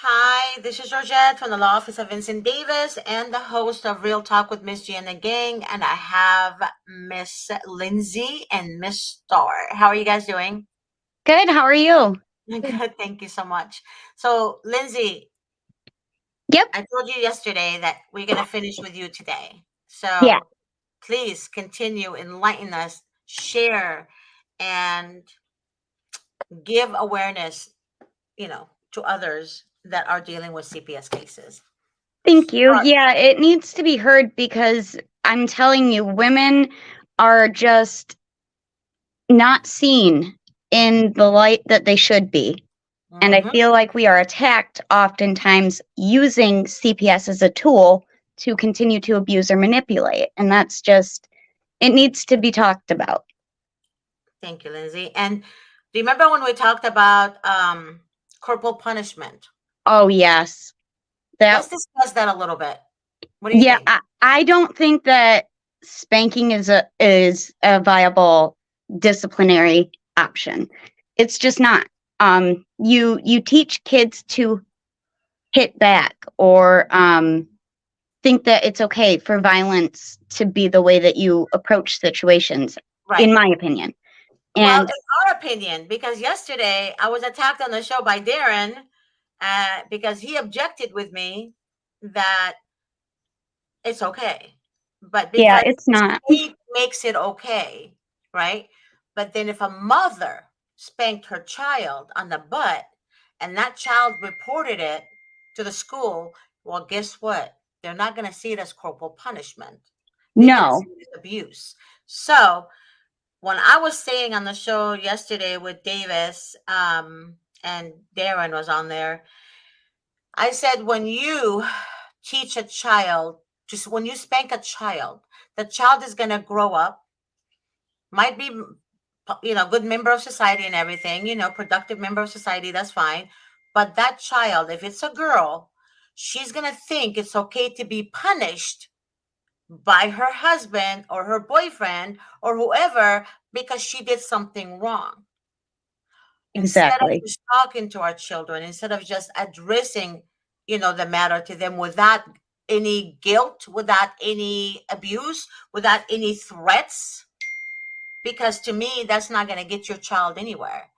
Hi, this is Georgette from the Law Office of Vincent Davis and the host of Real Talk with Miss G and the Gang. And I have Miss Lindsay and Miss Star. How are you guys doing? Good. How are you? Good, thank you so much. So, Lindsay, Yep. I told you yesterday that we're going to finish with you today. Yeah. So, please continue, enlighten us, share, and give awareness, to others that are dealing with CPS cases. Thank you. Start. Yeah, it needs to be heard because I'm telling you, women are just not seen in the light that they should be. And I Mhm. feel like we are attacked oftentimes using CPS as a tool to continue to abuse or manipulate. And that's just, it needs to be talked about. Thank you, Lindsay. And do you remember when we talked about corporal punishment? Oh, yes. Let's That, discuss that a little bit. What do you yeah, think? I don't think that spanking is a viable disciplinary option. It's just not. You teach kids to hit back or think that it's okay for violence to be the way that you approach situations, Right. in my opinion. Well, And in our opinion, because yesterday I was attacked on the show by Darren because he objected with me that it's okay. But yeah, because it's the not. state makes it okay, right? But then if a mother spanked her child on the butt and that child reported it to the school, well, guess what? They're not going to see it as corporal punishment. They're going to No, see it as abuse. So when I was saying on the show yesterday with Davis, and Darren was on there, I said, when you teach a child, just when you spank a child, the child is going to grow up, might be, good member of society and everything, productive member of society, that's fine. But that child, if it's a girl, she's going to think it's okay to be punished by her husband or her boyfriend or whoever because she did something wrong. Instead of exactly. just talking to our children, instead of just addressing, the matter to them without any guilt, without any abuse, without any threats, because to me, that's not going to get your child anywhere.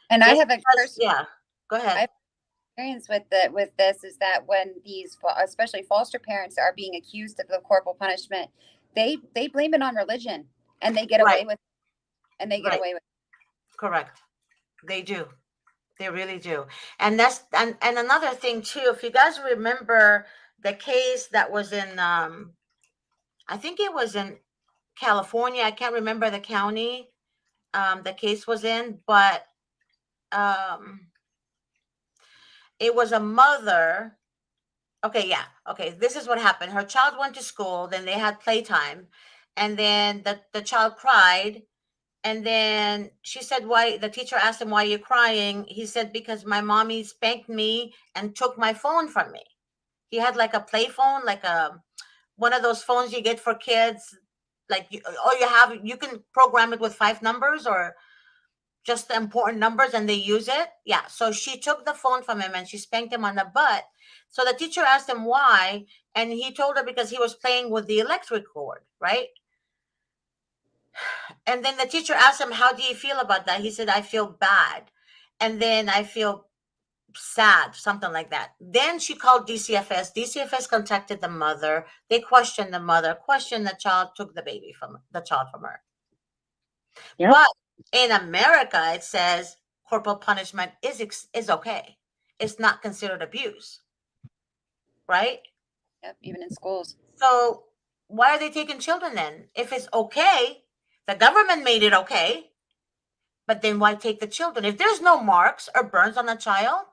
And I Just have a because, person yeah, go I ahead. have experience with this is that when these especially foster parents are being accused of the corporal punishment, they blame it on religion and they get Right, away with and they get right, away with correct. They do. They really do. And another thing too, if you guys remember the case that was in, I think it was in California. I can't remember the county the case was in, but um, it was a mother. Okay, yeah. Okay, this is what happened. Her child went to school, then they had playtime, and then the child cried. And then she said, why? The teacher asked him, why are you crying? He said, because my mommy spanked me and took my phone from me. He had like a play phone, like one of those phones you get for kids. Like all you can program it with five numbers or just the important numbers and they use it. Yeah. So she took the phone from him and she spanked him on the butt. So the teacher asked him why. And he told her because he was playing with the electric cord, right? And then the teacher asked him, how do you feel about that? He said, I feel bad. And then I feel sad, something like that. Then she called DCFS. DCFS contacted the mother. They questioned the mother, questioned the child, took the child from her. Yep. But in America, it says corporal punishment is okay. It's not considered abuse, right? yep, even in schools. So why are they taking children then? If it's okay, the government made it okay, but then why take the children? If there's no marks or burns on the child,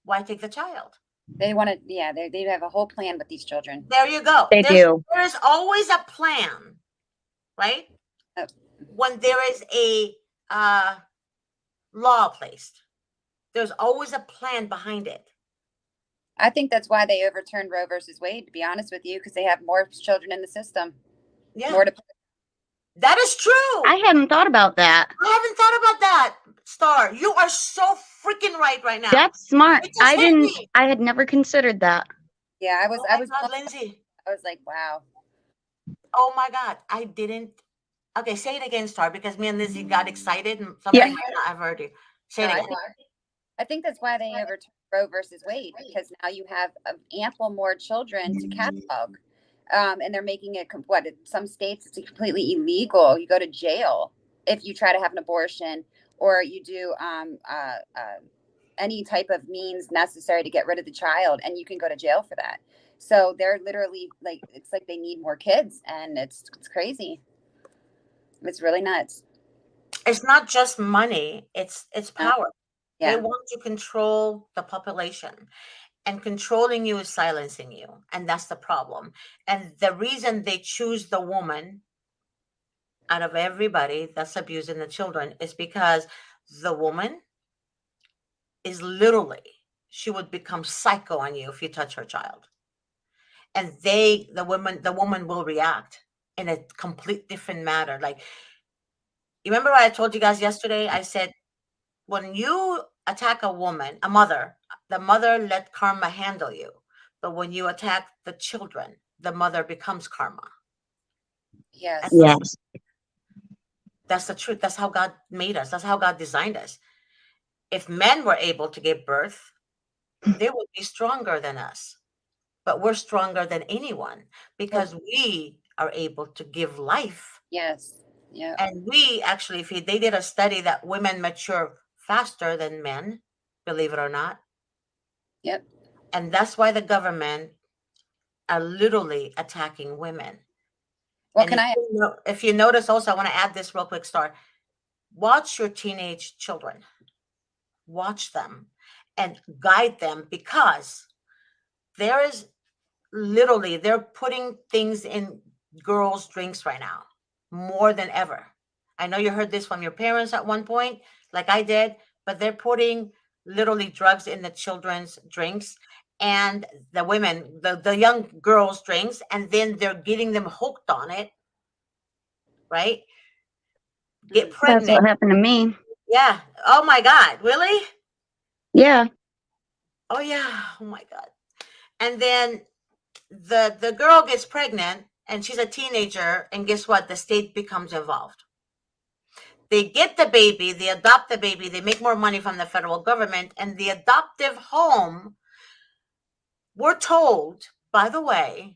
why take the child? They want to yeah, they have a whole plan with these children. There you go. They do. There's always a plan, right? Uh, When there is a law placed, there's always a plan behind it. I think that's why they overturned Roe versus Wade, to be honest with you, because they have more children in the system, Yeah. more to That is true. I hadn't thought about that. I haven't thought about that, Star. You are so freaking right now. That's smart. It just hit me. I had never considered that. Yeah, I was Oh I my was God, Lindsay. I was like, wow. Oh my God, I didn't. Okay, say it again, Star, because me and Lindsay got excited and somebody Yeah. might not have heard you. Say No, it I again. think that's why they overturned Roe versus Wade, because now you have ample more children to catalog, and they're making it what in some states it's completely illegal. You go to jail if you try to have an abortion or you do any type of means necessary to get rid of the child, and you can go to jail for that. So they're literally like, it's like they need more kids, and it's crazy. It's really nuts. It's not just money, it's power. They Yeah. want to control the population, and controlling you is silencing you, and that's the problem. And the reason they choose the woman out of everybody that's abusing the children is because the woman is literally, she would become psycho on you if you touch her child. And the woman will react in a complete different manner. Like, you remember what I told you guys yesterday? I said, when you attack a woman, a mother, the mother let karma handle you. But when you attack the children, the mother becomes karma. Yes. That's the, Yes. that's the truth. That's how God made us. That's how God designed us. If men were able to give birth, they would be stronger than us. But we're stronger than anyone because we are able to give life. Yes. Yeah. And we actually, if they did a study that women mature faster than men, believe it or not. Yep. And that's why the government are literally attacking women. Well, And can I? if you notice also, I want to add this real quick, Star. Watch your teenage children. Watch them and guide them, because there is literally, they're putting things in girls' drinks right now more than ever. I know you heard this from your parents at one point, like I did, but they're putting literally drugs in the children's drinks and the women, the young girls' drinks, and then they're getting them hooked on it, right? Get That's pregnant. what happened to me. Yeah. Oh my God. Really? Yeah. Oh yeah. Oh my God. And then the girl gets pregnant and she's a teenager, and guess what? The state becomes involved. They get the baby, they adopt the baby, they make more money from the federal government, and the adoptive home, we're told, by the way,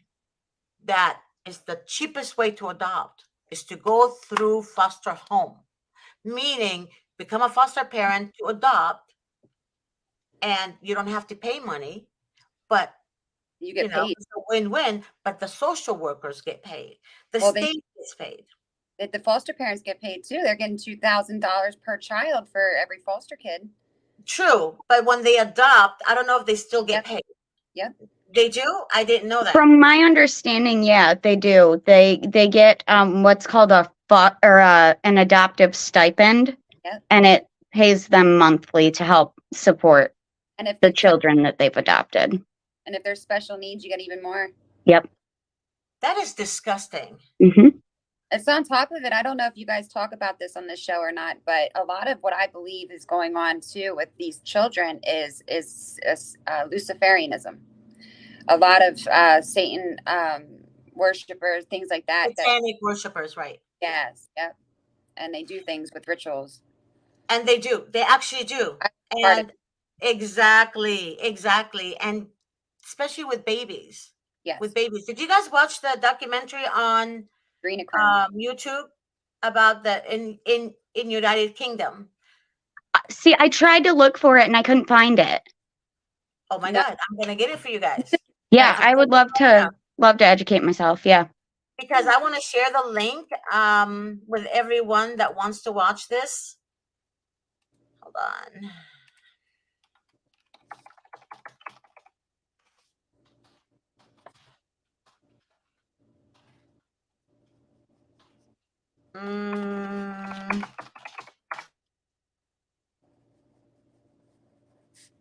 that is the cheapest way to adopt is to go through foster home, meaning become a foster parent to adopt, and you don't have to pay money, but You get paid. it's a win-win, but the social workers get paid. The Well, state gets paid. the foster parents get paid too. They're getting $2,000 per child for every foster kid. True, but when they adopt, I don't know if they still get Yep. paid. Yep. They do? I didn't know that. From my understanding, yeah, they do. They get what's called an adoptive stipend, Yep. and it pays them monthly to help support And if the it's- children that they've adopted. and if there's special needs, you get even more. Yep. That is disgusting. Hmm. It's on top of it. I don't know if you guys talk about this on this show or not, but a lot of what I believe is going on too with these children is Luciferianism. A lot of Satan worshipers, things like that. Satanic worshipers, right? Yes, yep. And they do things with rituals. And they do. They actually do. Part of And exactly. And especially with babies. yes, With babies. Did you guys watch the documentary on adrenochrome. YouTube about the in United Kingdom? See, I tried to look for it and I couldn't find it. Oh my No. God, I'm gonna get it for you guys. Yeah, Guys, I would love to educate myself. Yeah. because I want to share the link with everyone that wants to watch this. Hold on.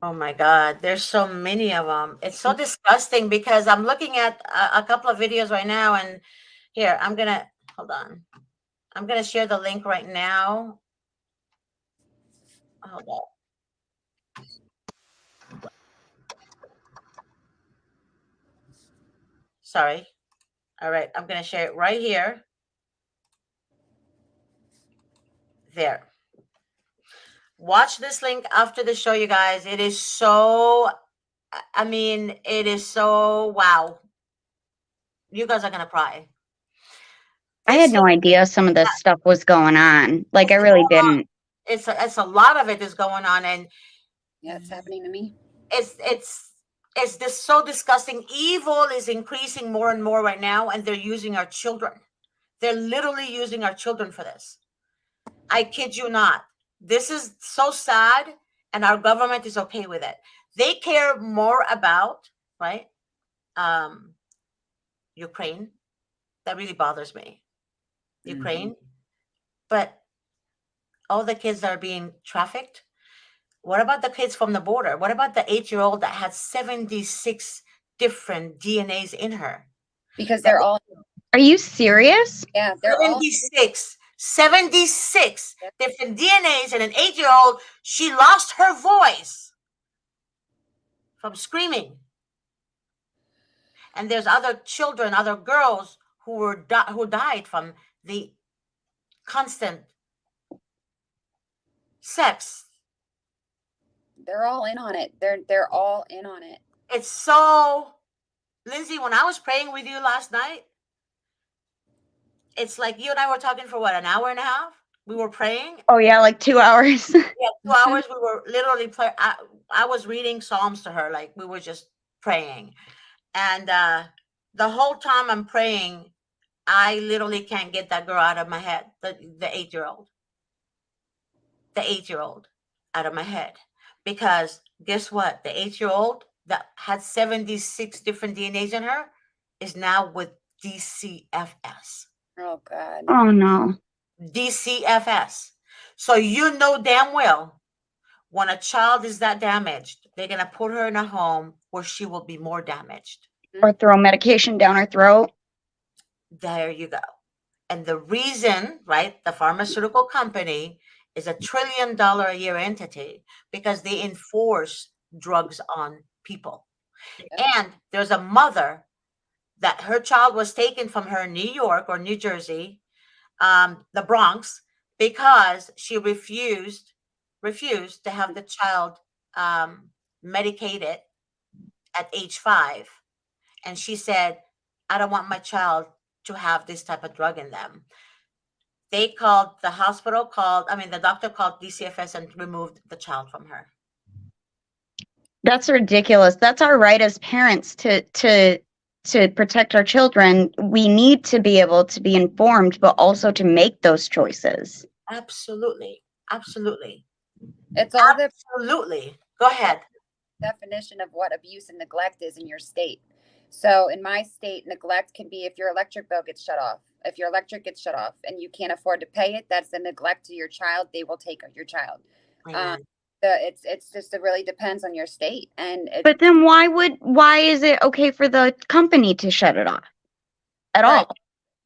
Oh my God, there's so many of them. It's so disgusting because I'm looking at a couple of videos right now, and here I'm gonna hold on. I'm going to share the link right now. Hold on. Sorry. All right. I'm going to share it right here. There. Watch this link after the show, you guys. It is so, I mean, it is so, wow. You guys are going to cry. I had no idea some of this stuff was going on. Like, I really didn't. It's a lot of it is going on, and Yeah, it's happening to me. It's this so disgusting. Evil is increasing more and more right now, and they're using our children. They're literally using our children for this. I kid you not. This is so sad, and our government is okay with it. They care more about, right, Ukraine. That really bothers me. Ukraine. But all the kids that are being trafficked. What about the kids from the border? What about the 8-year-old that had 76 different DNAs in her? Because they're all. Are you serious? Yeah, they're 76 different DNAs, and an 8-year-old, she lost her voice from screaming. And there's other children, other girls who died from the constant sex. They're all in on it. They're all in on it. It's so, Lindsay, when I was praying with you last night, it's like you and I were talking for what, an hour and a half? We were praying. Oh yeah, like 2 hours. Yeah, 2 hours. We were literally I was reading Psalms to her, like we were just praying. And the whole time I'm praying, I literally can't get that girl out of my head, the 8-year-old. The 8-year-old out of my head. Because guess what? The 8-year-old that had 76 different DNAs in her is now with DCFS. Oh God. Oh no. DCFS. So you know damn well when a child is that damaged, they're going to put her in a home where she will be more damaged. Or throw medication down her throat. There you go. And the reason, right, the pharmaceutical company is $1 trillion a year entity because they enforce drugs on people. And there's a mother that her child was taken from her in New York or New Jersey, the Bronx, because she refused to have the child medicated at age 5. And she said, I don't want my child to have this type of drug in them. The doctor called DCFS and removed the child from her. That's ridiculous. That's our right as parents to protect our children. We need to be able to be informed, but also to make those choices. Absolutely. It's all Absolutely. Go ahead. definition of what abuse and neglect is in your state. So in my state, neglect can be if your electric bill gets shut off. If your electric gets shut off and you can't afford to pay it, that's a neglect to your child. They will take your child. It's just, it really depends on your state. But then why is it okay for the company to shut it off at all?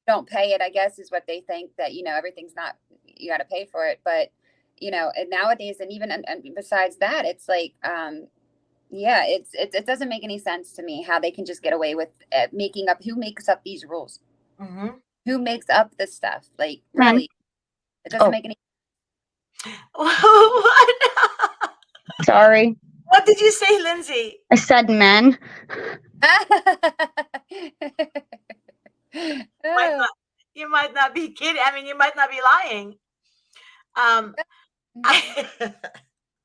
Don't pay it, I guess, is what they think, that, everything's not, you got to pay for it. But, and nowadays, and even and besides that, it's like, it doesn't make any sense to me how they can just get away with who makes up these rules? Mm-hmm. Who makes up this stuff? Like, really, it doesn't make any. What? Sorry. What did you say, Lindsay? I said men. You might not be kidding. I mean, you might not be lying.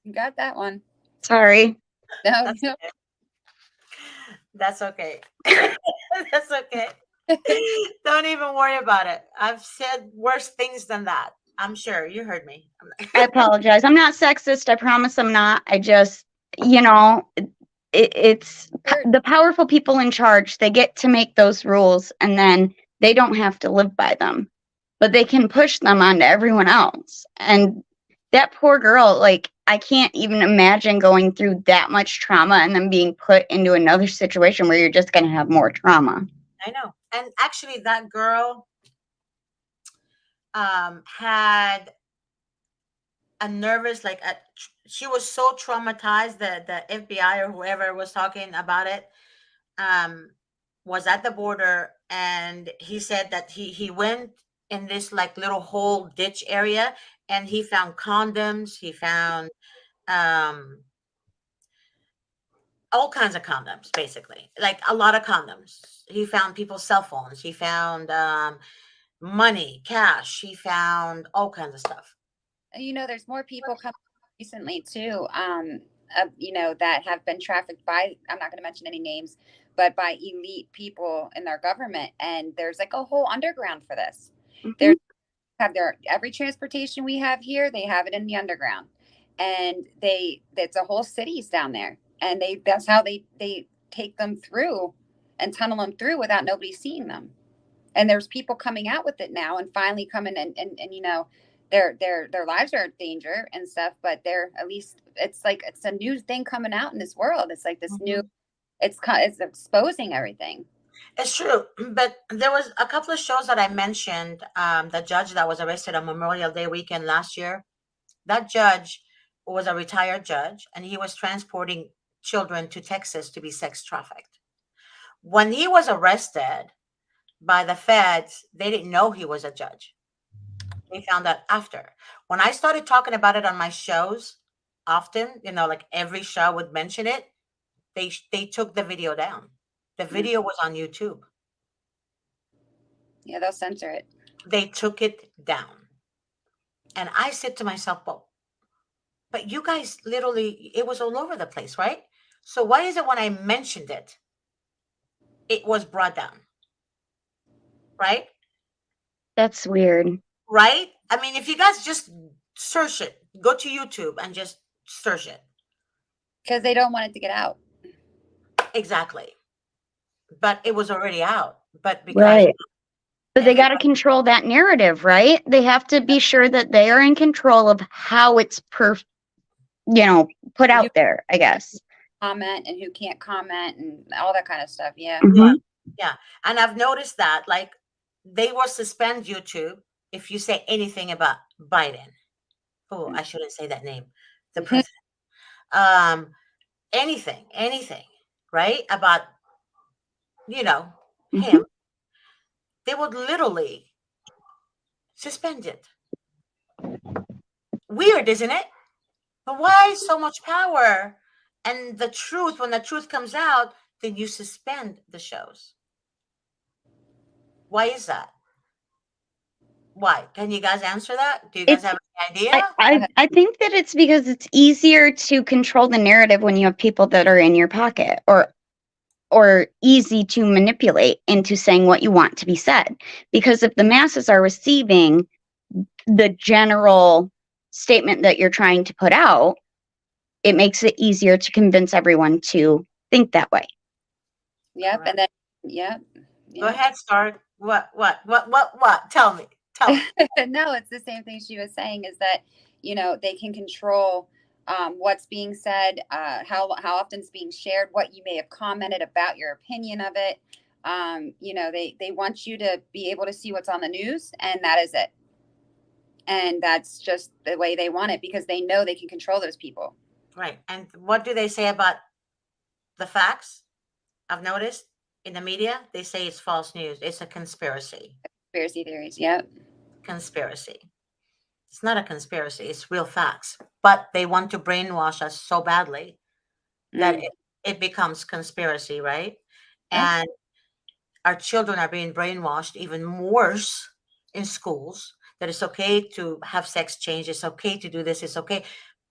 You got that one. Sorry. No, That's okay. That's okay. Don't even worry about it. I've said worse things than that. I'm sure you heard me. I apologize. I'm not sexist. I promise I'm not. I just, it's the powerful people in charge. They get to make those rules and then they don't have to live by them, but they can push them onto everyone else. And that poor girl, like, I can't even imagine going through that much trauma and then being put into another situation where you're just going to have more trauma. I know. And actually that girl, had a nervous, like she was so traumatized that the FBI or whoever was talking about it was at the border, and he said that he went in this like little hole ditch area, and he found condoms, he found um all kinds of condoms, basically, like a lot of condoms. He found people's cell phones, he found money, cash, he found all kinds of stuff. You know, there's more people coming recently too, you know, that have been trafficked by, I'm not going to mention any names, but by elite people in their government. And there's like a whole underground for this. Mhm. There's have their every transportation we have here, they have it in the underground. And it's a whole cities down there. And that's how they take them through and tunnel them through without nobody seeing them. And there's people coming out with it now and finally coming and you know, their lives are in danger and stuff, but they're at least, it's like it's a new thing coming out in this world. It's like this new, it's exposing everything. It's true, but there was a couple of shows that I mentioned. The judge that was arrested on Memorial Day weekend last year, that judge was a retired judge, and he was transporting children to Texas to be sex trafficked. When he was arrested by the feds, they didn't know he was a judge. They found out after. When I started talking about it on my shows, often, you know, like every show would mention it, they took the video down. The video was on YouTube. Yeah, they'll censor it. They took it down. And I said to myself, well, but you guys literally, it was all over the place, right? So why is it when I mentioned it, it was brought down? Right? That's weird. Right? I mean, if you guys just search it, go to YouTube and just search it. Because they don't want it to get out. Exactly. But it was already out. But because Right. But they got to everybody- control that narrative, right? They have to be sure that they are in control of how it's put out there, I guess. Comment and who can't comment and all that kind of stuff. Yeah. Mhm. Yeah. And I've noticed that, like, they will suspend YouTube if you say anything about Biden. Oh, I shouldn't say that name. The president. Anything, right? About, Mhm. him, they would literally suspend it. Weird, isn't it? But why so much power? And the truth, when the truth comes out, then you suspend the shows. Why is that? Why? Can you guys answer that? Do you guys have any idea? I think that it's because it's easier to control the narrative when you have people that are in your pocket or easy to manipulate into saying what you want to be said. Because if the masses are receiving the general statement that you're trying to put out, it makes it easier to convince everyone to think that way. Yep. Right. And then, yep. Go ahead, start. What? Tell me. No, it's the same thing she was saying is that, you know, they can control what's being said, how often it's being shared, what you may have commented about your opinion of it. You know, they want you to be able to see what's on the news, and that is it. And that's just the way they want it because they know they can control those people. Right. And what do they say about the facts? I've noticed in the media, they say it's false news. It's a conspiracy. Conspiracy theories. Yep. Conspiracy. It's not a conspiracy. It's real facts. But they want to brainwash us so badly that it becomes conspiracy, right? Yeah. And our children are being brainwashed even worse in schools, that it's okay to have sex change. It's okay to do this. It's okay.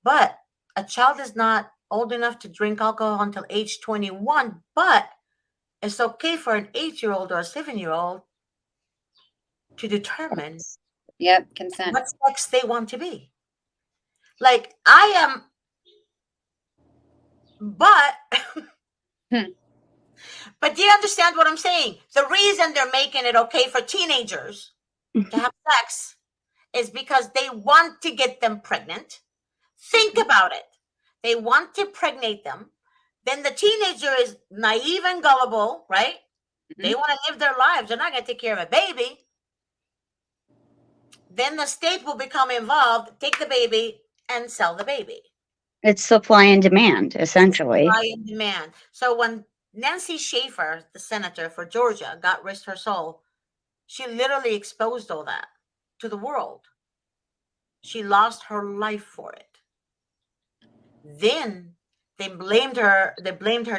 But a child is not old enough to drink alcohol until age 21, but it's okay for an 8-year-old or a 7-year-old to determine Yep. Consent. what sex they want to be. Like I am, but but do you understand what I'm saying? The reason they're making it okay for teenagers to have sex is because they want to get them pregnant. Think about it. They want to pregnate them. Then the teenager is naive and gullible, right? They want to live their lives. They're not going to take care of a baby. then the state will become involved, take the baby, and sell the baby. It's supply and demand, essentially. Supply and demand. So when Nancy Schaefer, the senator for Georgia, God rest her soul, she literally exposed all that to the world. She lost her life for it. Then they blamed her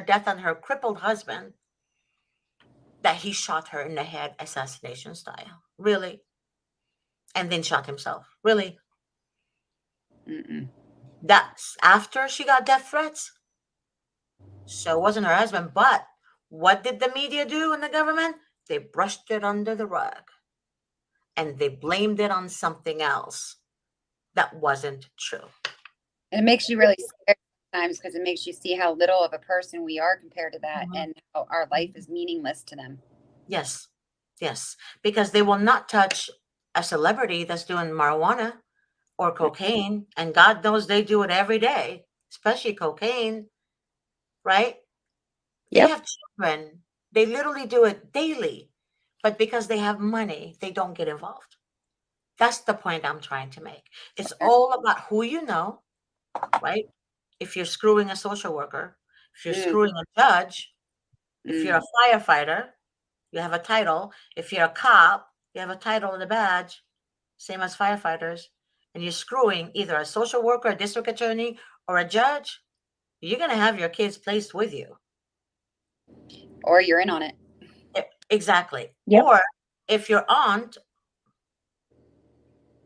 death on her crippled husband, that he shot her in the head, assassination style. Really? And then shot himself. Really? Mm-mm. That's after she got death threats. So it wasn't her husband. But what did the media do in the government? They brushed it under the rug. And they blamed it on something else that wasn't true. And it makes you really scared sometimes, because it makes you see how little of a person we are compared to that, Mhm. and how our life is meaningless to them. Yes. Yes. Because they will not touch a celebrity that's doing marijuana or cocaine. And God knows they do it every day, especially cocaine, right? They Yep. have children. They literally do it daily. But because they have money, they don't get involved. That's the point I'm trying to make. It's all about who you know, right? If you're screwing a social worker, if you're Mm. screwing a judge, if you're Mm. a firefighter, you have a title. If you're a cop, you have a title and a badge, same as firefighters. And you're screwing either a social worker, a district attorney, or a judge, you're going to have your kids placed with you. Or you're in on it. Exactly. Yep. Or if your aunt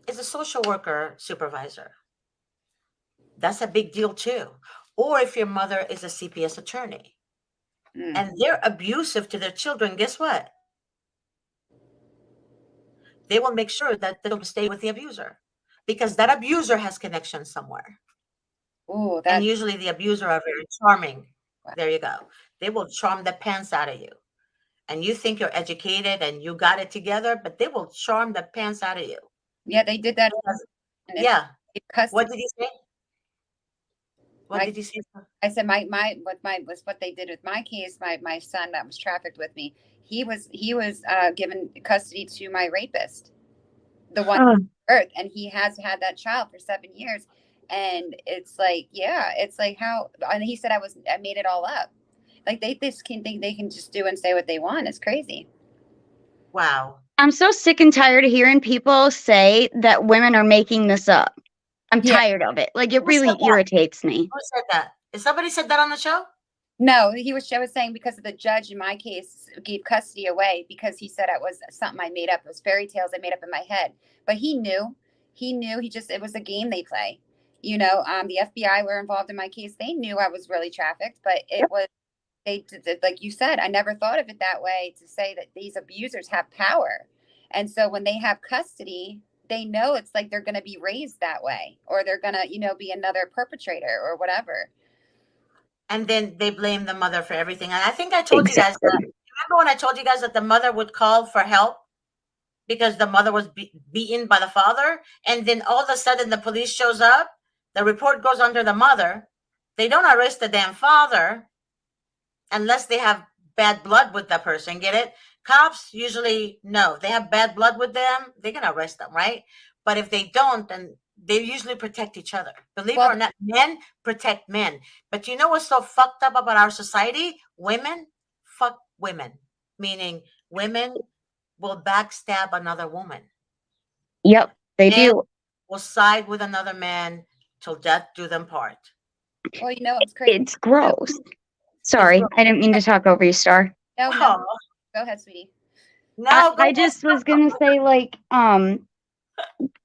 is a social worker supervisor, that's a big deal too. Or if your mother is a CPS attorney Mm. and they're abusive to their children, guess what? They will make sure that they'll stay with the abuser, because that abuser has connections somewhere. Ooh, And that's usually the abuser are very charming. wow. There you go. They will charm the pants out of you. And you think you're educated and you got it together, but they will charm the pants out of you. Yeah, they did that. Because- And yeah. it's custody. What did you say? What My- did you say? I said what they did with my case. My son that was trafficked with me. He was given custody to my rapist, the one Oh, birth, and he has had that child for 7 years. And it's like, yeah, it's like how. And he said I made it all up. Like they just can think they can just do and say what they want. It's crazy. Wow. I'm so sick and tired of hearing people say that women are making this up. I'm Yeah. tired of it. Like, it Who said really that? irritates me. Who said that? Is somebody said that on the show? No, I was saying because of the judge in my case gave custody away because he said it was something I made up. It was fairy tales I made up in my head. But he knew. It was a game they play. The FBI were involved in my case. They knew I was really trafficked, but it was, they did, like you said, I never thought of it that way, to say that these abusers have power. And so when they have custody, they know it's like they're going to be raised that way, or they're going to, be another perpetrator or whatever. And then they blame the mother for everything. And I think I told you guys Exactly. that. Remember when I told you guys that the mother would call for help because the mother was beaten by the father? And then all of a sudden the police shows up. The report goes under the mother. They don't arrest the damn father unless they have bad blood with that person. Get it? Cops usually, no. They have bad blood with them, they're going to arrest them, right? But if they don't, then they usually protect each other. Believe it or not, men protect men. But you know what's so fucked up about our society? Women fuck women, meaning women will backstab another woman. Yep, they Men do. will side with another man till death do them part. Well, it's crazy. It's gross. Sorry, I didn't mean to talk over you, Star. No, Oh, go ahead, sweetie. no, go I just was gonna say, like,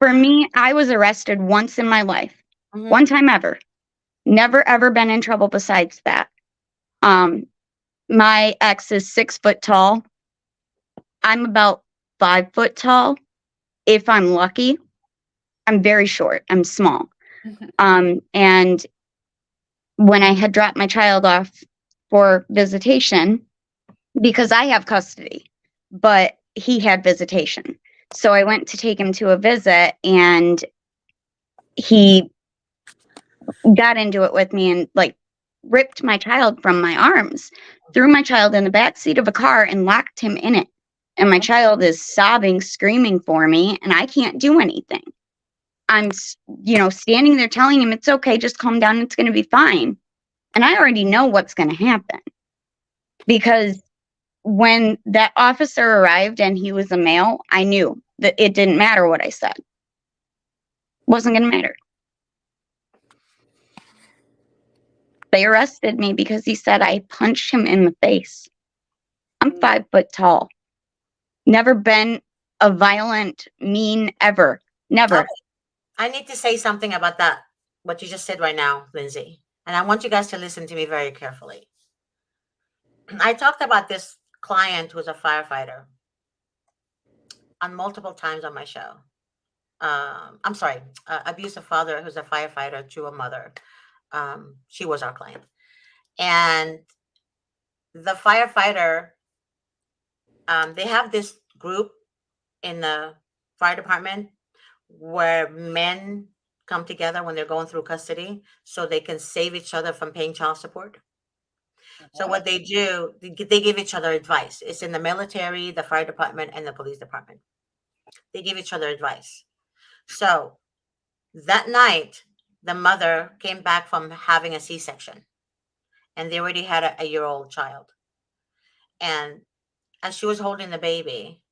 for me, I was arrested once in my life. Mhm. One time ever. Never ever been in trouble besides that. My ex is 6 foot tall. I'm about 5 foot tall. If I'm lucky, I'm very short. I'm small. And when I had dropped my child off for visitation, because I have custody, but he had visitation. So I went to take him to a visit, and he got into it with me and, like, ripped my child from my arms, threw my child in the back seat of a car and locked him in it. and my child is sobbing, screaming for me, and I can't do anything. I'm, standing there telling him, it's okay, just calm down, it's going to be fine. And I already know what's going to happen, because when that officer arrived and he was a male, I knew that it didn't matter what I said. Wasn't going to matter. They arrested me because he said I punched him in the face. I'm 5 foot tall. Never been a violent, mean, ever. Never. Okay. I need to say something about that, what you just said right now, Lindsay. And I want you guys to listen to me very carefully. I talked about this client who's a firefighter on multiple times on my show. I'm sorry, abusive father who's a firefighter to a mother. She was our client. And the firefighter, they have this group in the fire department where men come together when they're going through custody so they can save each other from paying child support. So what they do, they give each other advice. It's in the military, the fire department, and the police department. They give each other advice. So that night, the mother came back from having a C-section, and they already had a year-old child. And as she was holding the baby,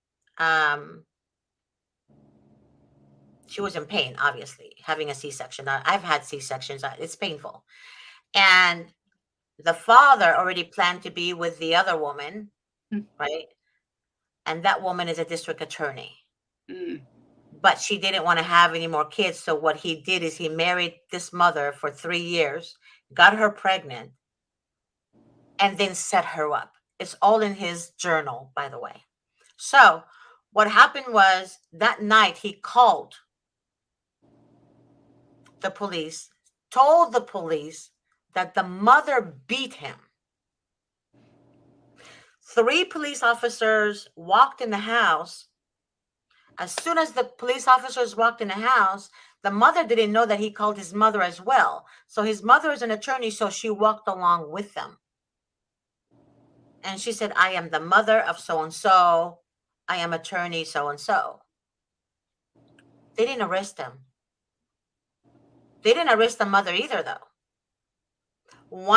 she was in pain, obviously, having a C-section. I've had C-sections. It's painful. And the father already planned to be with the other woman, right? And that woman is a district attorney. But she didn't want to have any more kids. So what he did is he married this mother for 3 years, got her pregnant, and then set her up. It's all in his journal, by the way. So what happened was that night he called the police, told the police that the mother beat him. 3 police officers walked in the house. As soon as the police officers walked in the house, the mother didn't know that he called his mother as well. So his mother is an attorney, so she walked along with them. And she said, I am the mother of so-and-so. I am attorney so-and-so. They didn't arrest him. They didn't arrest the mother either, though.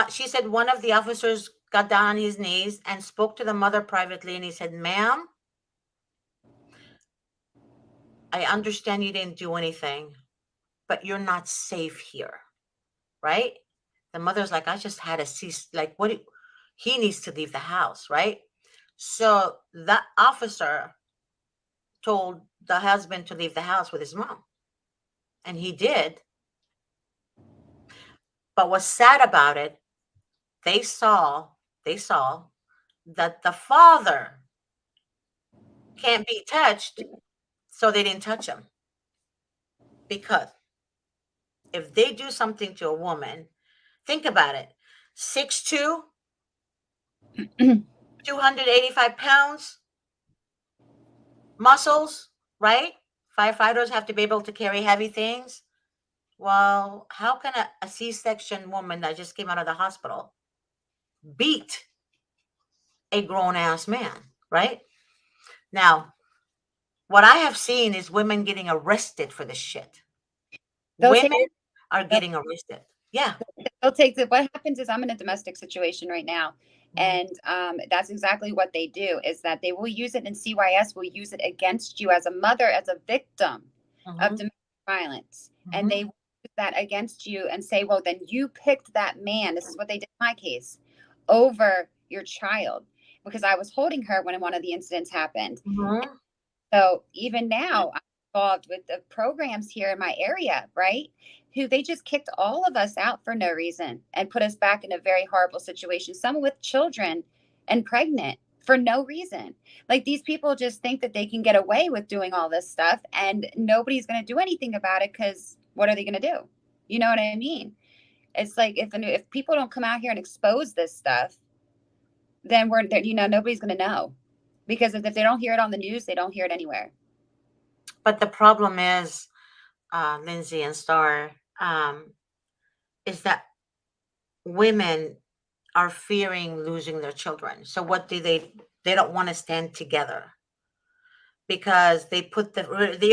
She said one of the officers got down on his knees and spoke to the mother privately, and he said, ma'am, I understand you didn't do anything, but you're not safe here, right? The mother's like, I just had a cease, like, he needs to leave the house, right? So that officer told the husband to leave the house with his mom, and he did. But what's sad about it, they saw that the father can't be touched, so they didn't touch him. Because if they do something to a woman, think about it, 6'2", 285 pounds, muscles, right? Firefighters have to be able to carry heavy things. Well, how can a C-section woman that just came out of the hospital beat a grown-ass man, right? Now, what I have seen is women getting arrested for this shit. Women are getting arrested. Yeah. They'll take what happens is I'm in a domestic situation right now. And that's exactly what they do, is that they will use it, and CYS will use it against you as a mother, as a victim of domestic violence. And they will use that against you and say, well, then you picked that man. This is what they did in my case, over your child, because I was holding her when one of the incidents happened. So even now, I'm involved with the programs here in my area, right? Who they just kicked all of us out for no reason and put us back in a very horrible situation. Some with children and pregnant for no reason. Like, these people just think that they can get away with doing all this stuff, and nobody's going to do anything about it, because what are they going to do? You know what I mean? It's like, if people don't come out here and expose this stuff, then nobody's going to know. Because if they don't hear it on the news, they don't hear it anywhere. But the problem is, Lindsay and Star, is that women are fearing losing their children. So what do they don't want to stand together. because they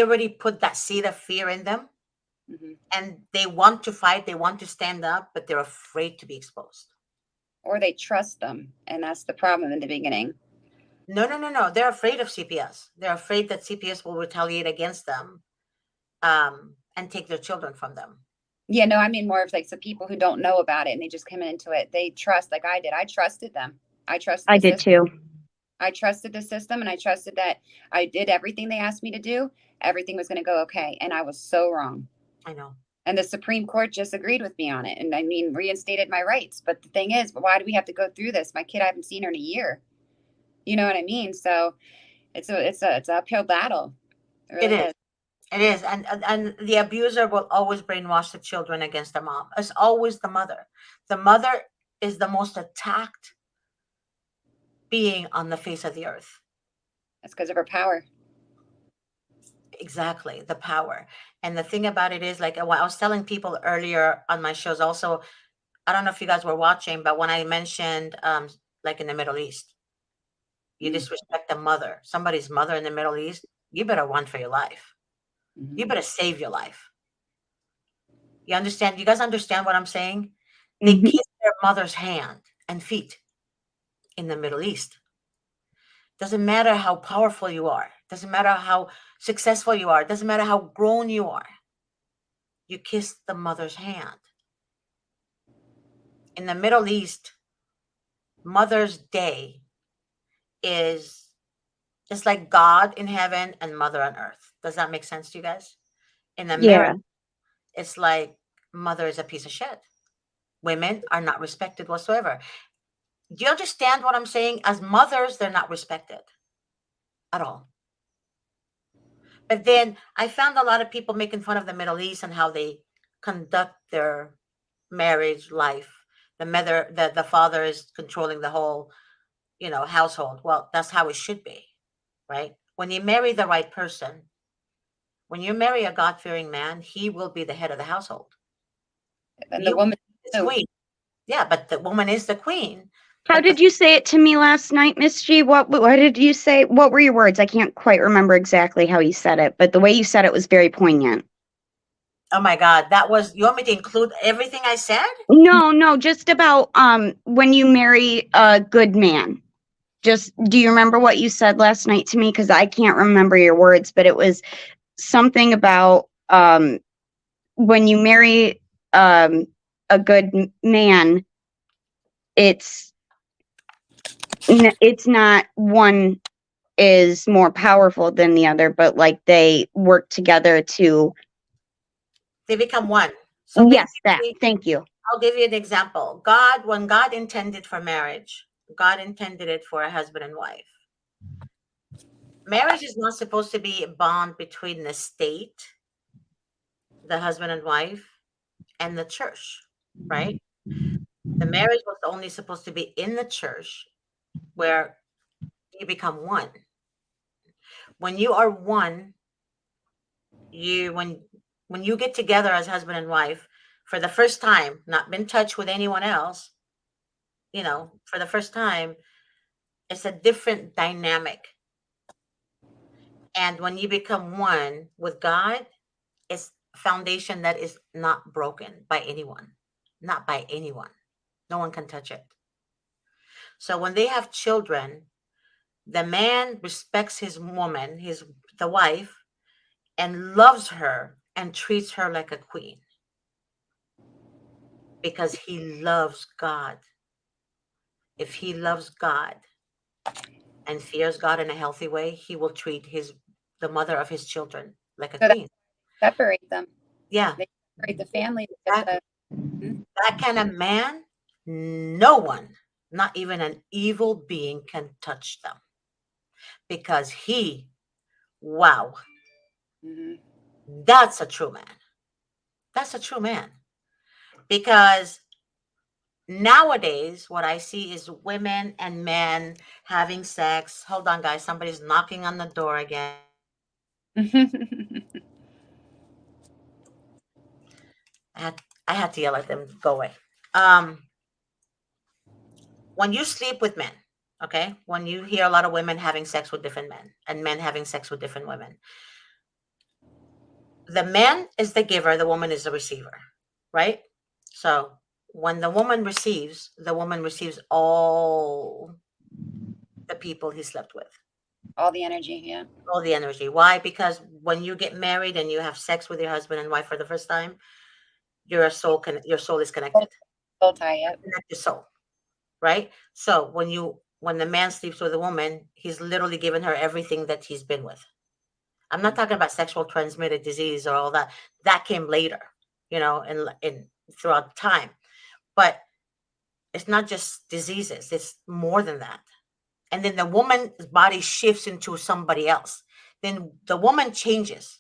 already put that seed of fear in them, Mhm. and they want to fight, they want to stand up, but they're afraid to be exposed. Or they trust them, and that's the problem in the beginning. No, no, no, no. They're afraid of CPS. They're afraid that CPS will retaliate against them, and take their children from them. Yeah, no, I mean more of like some people who don't know about it and they just come into it. They trust, like I did. I trusted them. I trusted I the did system. too. I trusted the system, and I trusted that I did everything they asked me to do. Everything was going to go okay, and I was so wrong. I know. And the Supreme Court just agreed with me on it, and I mean reinstated my rights. But the thing is, why do we have to go through this? My kid, I haven't seen her in a year. You know what I mean? So it's an uphill battle. It It really is. is. It is. And the abuser will always brainwash the children against the mom. It's always the mother. The mother is the most attacked being on the face of the earth. That's because of her power. Exactly, the power. And the thing about it is, like what I was telling people earlier on my shows, also, I don't know if you guys were watching, but when I mentioned, like in the Middle East, you Mm. disrespect the mother, somebody's mother in the Middle East, you better run for your life. You Mhm. better save your life. You understand? You guys understand what I'm saying? They Mhm. kiss their mother's hand and feet in the Middle East. Doesn't matter how powerful you are. Doesn't matter how successful you are. Doesn't matter how grown you are. You kiss the mother's hand. In the Middle East, Mother's Day is it's like God in heaven and mother on earth. Does that make sense to you guys? In America, Yeah. it's like mother is a piece of shit. Women are not respected whatsoever. Do you understand what I'm saying? As mothers, they're not respected at all. But then I found a lot of people making fun of the Middle East and how they conduct their marriage life. The father is controlling the whole, household. Well, that's how it should be, right? When you marry the right person, when you marry a God-fearing man, he will be the head of the household. And the You woman is too. queen. Yeah, but the woman is the queen. How But the did you say it to me last night, Miss G? What did you say? What were your words? I can't quite remember exactly how you said it, but the way you said it was very poignant. oh my God, that was you want me to include everything I said? No, no, just about when you marry a good man. Just do you remember what you said last night to me? Because I can't remember your words, but it was something about when you marry um a good man, it's it's not one is more powerful than the other, but like they work together to. They become one. So Yes, that. basically, Thank you. I'll give you an example. When God intended for marriage, God intended it for a husband and wife. Marriage is not supposed to be a bond between the state, the husband and wife, and the church, right? The marriage was only supposed to be in the church where you become one. When you are one, you when you get together as husband and wife for the first time, not been touched with anyone else, for the first time, it's a different dynamic. And when you become one with God, it's a foundation that is not broken by anyone, not by anyone. No one can touch it. So when they have children, the man respects his woman, the wife, and loves her and treats her like a queen because he loves God. If he loves God and fears God in a healthy way, he will treat the mother of his children like a So that queen. separates them. Yeah, They separate the family. They get exactly. the That kind of man, no one, not even an evil being, can touch them because wow, Mhm. that's a true man. That's a true man. Because nowadays, what I see is women and men having sex. Hold on, guys. Somebody's knocking on the door again. I had to yell at them, go away. Um, when you sleep with men, Okay, when you hear a lot of women having sex with different men and men having sex with different women, the man is the giver, the woman is the receiver, right? So when the woman receives all the people he slept with, All the energy. Yeah. all the energy. Why? Because when you get married and you have sex with your husband and wife for the first time, your soul is connected. Soul tie up. Connected soul, right? So when the man sleeps with a woman, he's literally given her everything that he's been with. I'm not talking about sexual transmitted disease or all that. That came later, in throughout time. But it's not just diseases, it's more than that. And then the woman's body shifts into somebody else. Then the woman changes.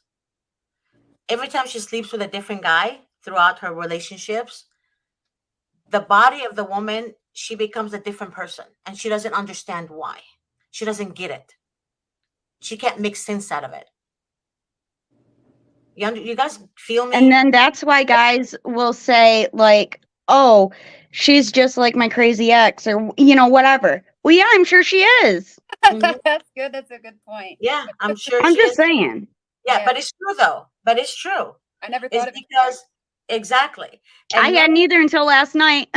Every time she sleeps with a different guy throughout her relationships, the body of the woman, she becomes a different person and she doesn't understand why. She doesn't get it. She can't make sense out of it. You guys feel me? And then that's why guys will say, like, oh, she's just like my crazy ex, or, whatever. Well, yeah, I'm sure she is. Mhm. That's good. That's a good point. Yeah, I'm sure I'm she just is. saying. Yeah, Yeah. but it's true though. But it's true. I never It's thought of it. because exactly. I And hadn't either until last night.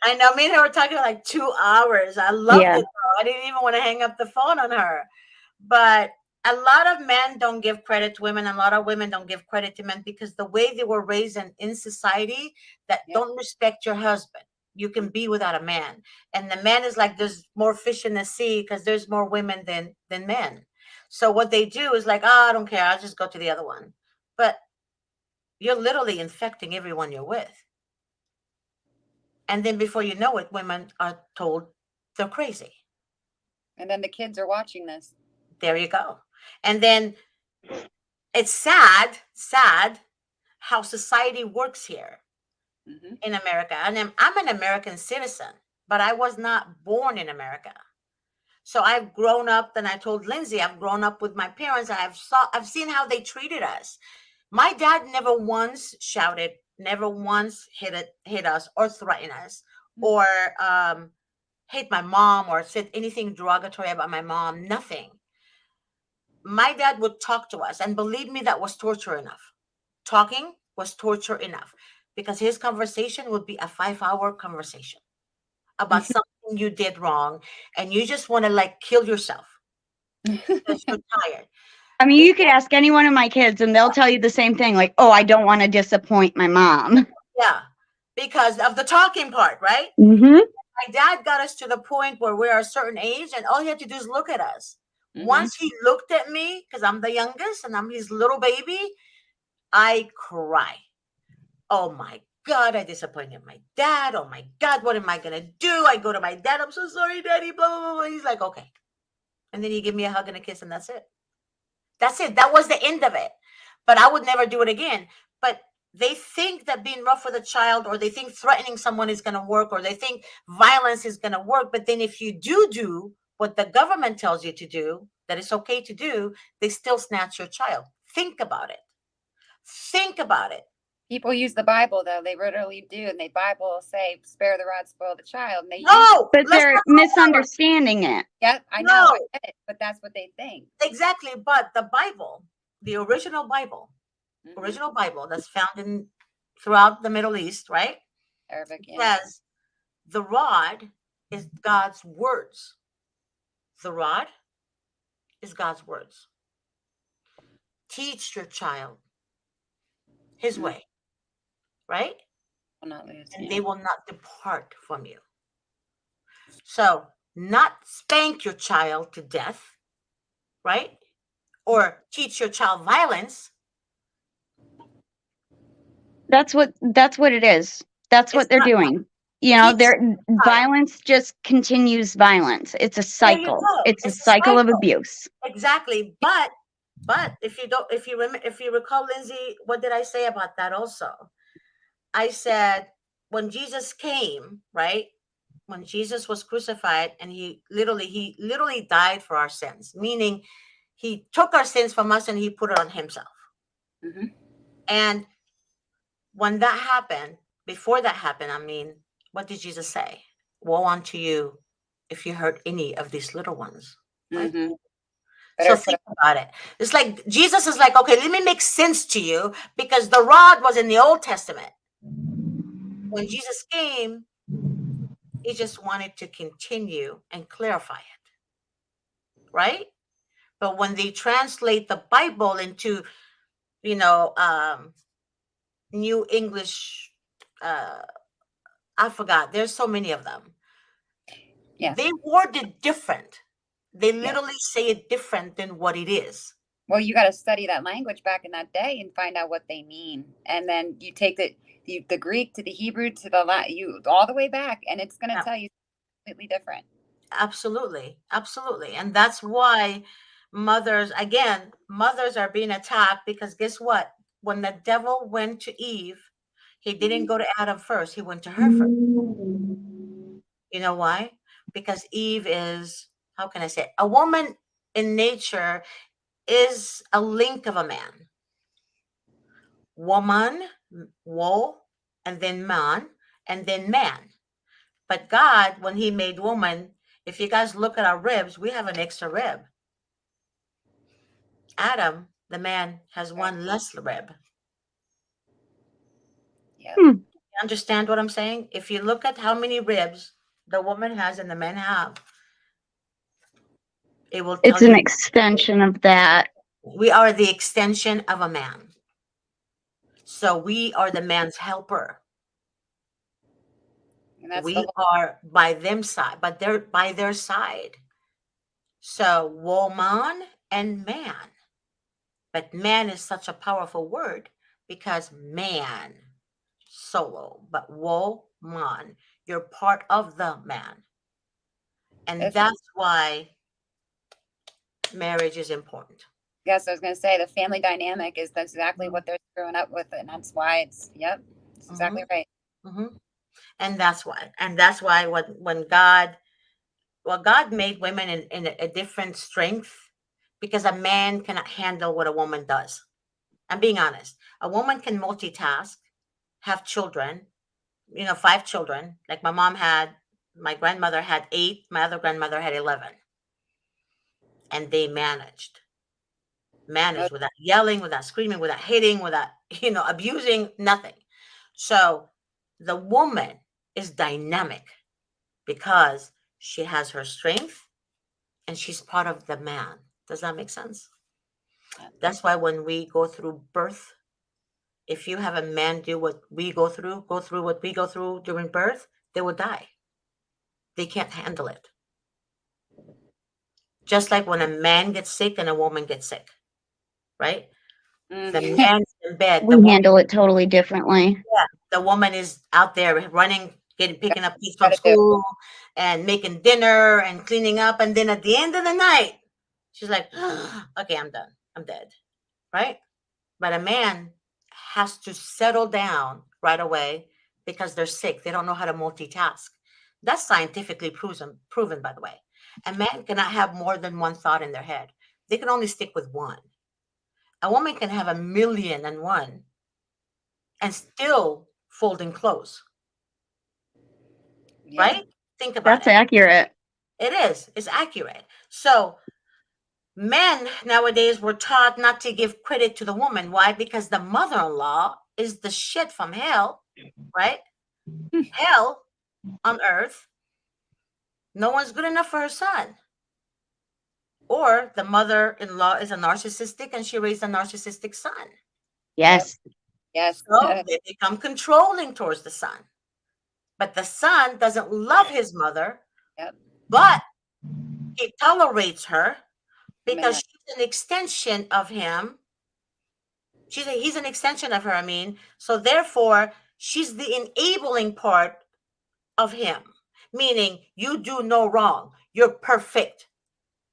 I know me and her were talking like 2 hours. I loved Yeah. it though. I didn't even want to hang up the phone on her. But a lot of men don't give credit to women, and a lot of women don't give credit to men because the way they were raised in society that Yeah. don't respect your husband. You can be without a man. And the man is like there's more fish in the sea because there's more women than men. So what they do is like, oh, I don't care, I'll just go to the other one. But you're literally infecting everyone you're with. And then before you know it, women are told they're crazy. And then the kids are watching this. There you go. And then it's sad how society works here Hmm. in America. And I'm an American citizen, but I was not born in America. So I've grown up, and I told Lindsay, I've grown up with my parents, and I've seen how they treated us. My dad never once shouted, never once hit us or threatened us or hate my mom or said anything derogatory about my mom. Nothing. My dad would talk to us, and believe me, that was torture enough. Talking was torture enough because his conversation would be a 5-hour conversation about something you did wrong, and you just want to like kill yourself because you're tired. I mean, They- you could ask any one of my kids and they'll tell you the same thing. Like, oh, I don't want to disappoint my mom. yeah, because of the talking part, right? Mm-hmm. My dad got us to the point where we're a certain age, and all he had to do is look at us. Mhm. Once he looked at me, because I'm the youngest and I'm his little baby, I cry. Oh my God, I disappointed my dad. Oh my God, what am I gonna do? I go to my dad, I'm so sorry, daddy, blah, blah, blah, blah. He's like, okay. And then he give me a hug and a kiss, and that's it. That's it. That was the end of it. But I would never do it again. But they think that being rough with a child, or they think threatening someone is going to work, or they think violence is going to work. But then if you do what the government tells you to do, that it's okay to do, they still snatch your child. Think about it. Think about it. People use the Bible though. They literally do, and the Bible say, "Spare the rod, spoil the child." And they use. No, But let's they're not talk about it. misunderstanding it. Yeah, I know, I No. get it, but that's what they think. Exactly. But the Bible, the original Bible, Mhm. that's found in throughout the Middle East, right? Arabic, yeah. Says the rod is God's words. The rod is God's words. Teach your child his Mhm. way, right? Will not lose. And Yeah. they will not depart from you. So, not spank your child to death, right? Or teach your child violence. That's what it is. That's It's what they're not doing. teach Their your child. violence just continues violence. It's a There you cycle. go. It's a It's a cycle of cycle. abuse. Exactly. But if you recall, Lindsay, what did I say about that also? I said when Jesus came, right? When Jesus was crucified, and he literally died for our sins, meaning he took our sins from us and he put it on himself. Mhm. And when that happened, before that happened, I mean, what did Jesus say? woe unto you if you hurt any of these little ones. Right? Mm-hmm. So Better put think about it. It's like Jesus is like, okay, let me make sense to you because the rod was in the Old Testament. When Jesus came, he just wanted to continue and clarify it, right? But when they translate the Bible into, you know, New English, uh, I forgot. There's so many of them. Yeah. They word it different. They Yeah. literally say it different than what it is. Well, you got to study that language back in that day and find out what they mean, and then you take the Greek to the Hebrew to the you all the way back, and it's going to Yeah, tell you completely different. absolutely, absolutely, and that's why mothers, again, mothers are being attacked because guess what? When the devil went to Eve, he didn't go to Adam first. He went to her first. You know why? Because Eve is, how can I say it? A woman in nature is a link of a man. Woman, wo, and then man, and then man. But God, when He made woman, if you guys look at our ribs, we have an extra rib. Adam, the man, has Right. one less rib. Yep. Hmm. You understand what I'm saying? If you look at how many ribs the woman has and the men have, it will It's tell an you extension of that. we are the extension of a man. So we are the man's helper. And that's the We whole. are by them side, but they're by their side. So woman and man. But man is such a powerful word because man, solo, but woman, you're part of the man. And It's, that's why marriage is important. yes, I was going to say the family dynamic is that's exactly what they're screwing up with, and that's why it's yep, it's Mm-hmm, exactly right. mm-hmm. And that's why when God made women in a different strength because a man cannot handle what a woman does. I'm being honest. A woman can multitask, have children, 5 children. Like my grandmother had 8, my other grandmother had 11. And they managed Most, without yelling, without screaming, without hitting, without, abusing, nothing. So the woman is dynamic because she has her strength and she's part of the man. Does that make sense? yeah. That's why when we go through birth, if you have a man do what we go through what we go through during birth, they will die. They can't handle it. Just like when a man gets sick and a woman gets sick, right? The Mm. man's in bed, We handle it totally differently. the woman is out there running, picking up kids from Got to do. school and making dinner and cleaning up. And then at the end of the night, she's like, okay, I'm done. I'm dead, right? But a man has to settle down right away because they're sick. They don't know how to multitask. That's scientifically proven, by the way. A man cannot have more than one thought in their head. They can only stick with one. A woman can have 1,000,001 and still folding clothes, Yep. right? Think about That's it. accurate. It is. It's accurate. So men nowadays were taught not to give credit to the woman. Why? Because the mother-in-law is the shit from hell, right? Hell on earth. No one's good enough for her son. Or the mother-in-law is a narcissistic and she raised a narcissistic son. Yep. Yes. Yes. So they become controlling towards the son. But the son doesn't love his mother, Yep. but he tolerates her I mean, because she's an extension of him. He's an extension of her, I mean. So therefore, she's the enabling part of him, meaning you do no wrong. You're perfect.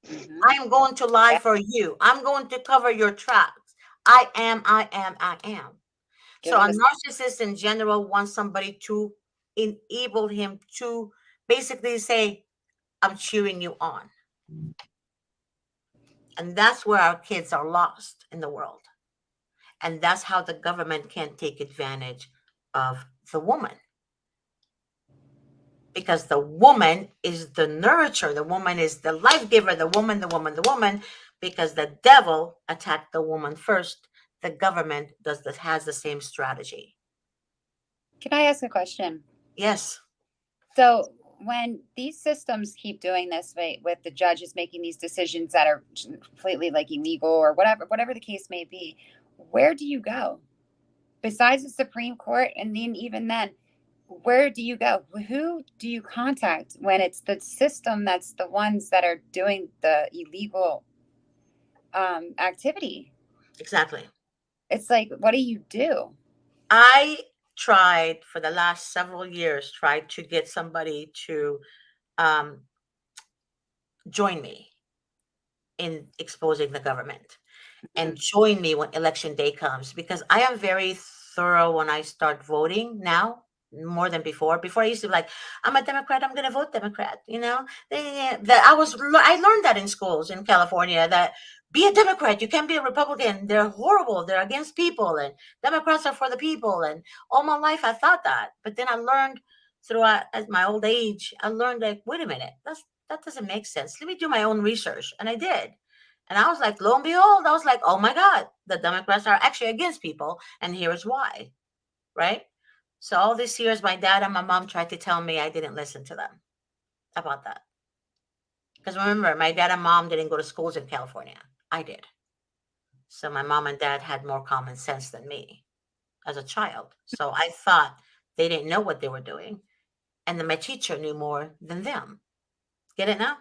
mm-hmm. I'm going to lie Yeah. for you. I'm going to cover your tracks. I am, I am, I am. Give So them a a narcissist in general wants somebody to enable him to basically say, I'm cheering you on. And that's where our kids are lost in the world. And that's how the government can take advantage of the woman. because the woman is the nurturer, the woman is the life giver, the woman, the woman, the woman, because the devil attacked the woman first. The government has the same strategy. Can I ask a question? Yes. So when these systems keep doing this way, with the judges making these decisions that are completely like illegal or whatever the case may be, where do you go besides the Supreme Court? And then even then, where do you go? Who do you contact when it's the system that's the ones that are doing the illegal activity? Exactly. It's like, what do you do? I tried for the last several years, tried to get somebody to um, join me in exposing the government and join me when election day comes, because I am very thorough when I start voting now, more than before. Before I used to be like, I'm a Democrat, I'm going to vote Democrat. I learned that in schools in California, that be a Democrat, you can't be a Republican. They're horrible. They're against people, and Democrats are for the people. And all my life I thought that, but then I learned throughout at my old age, I learned like, wait a minute, that doesn't make sense. Let me do my own research, and I did. And I was like, lo and behold, I was like, oh my God, the Democrats are actually against people. And here's why, right? So all these years, my dad and my mom tried to tell me I didn't listen to them about that. Because remember, my dad and mom didn't go to schools in California. I did. So my mom and dad had more common sense than me as a child. So I thought they didn't know what they were doing. And then my teacher knew more than them. Get it now?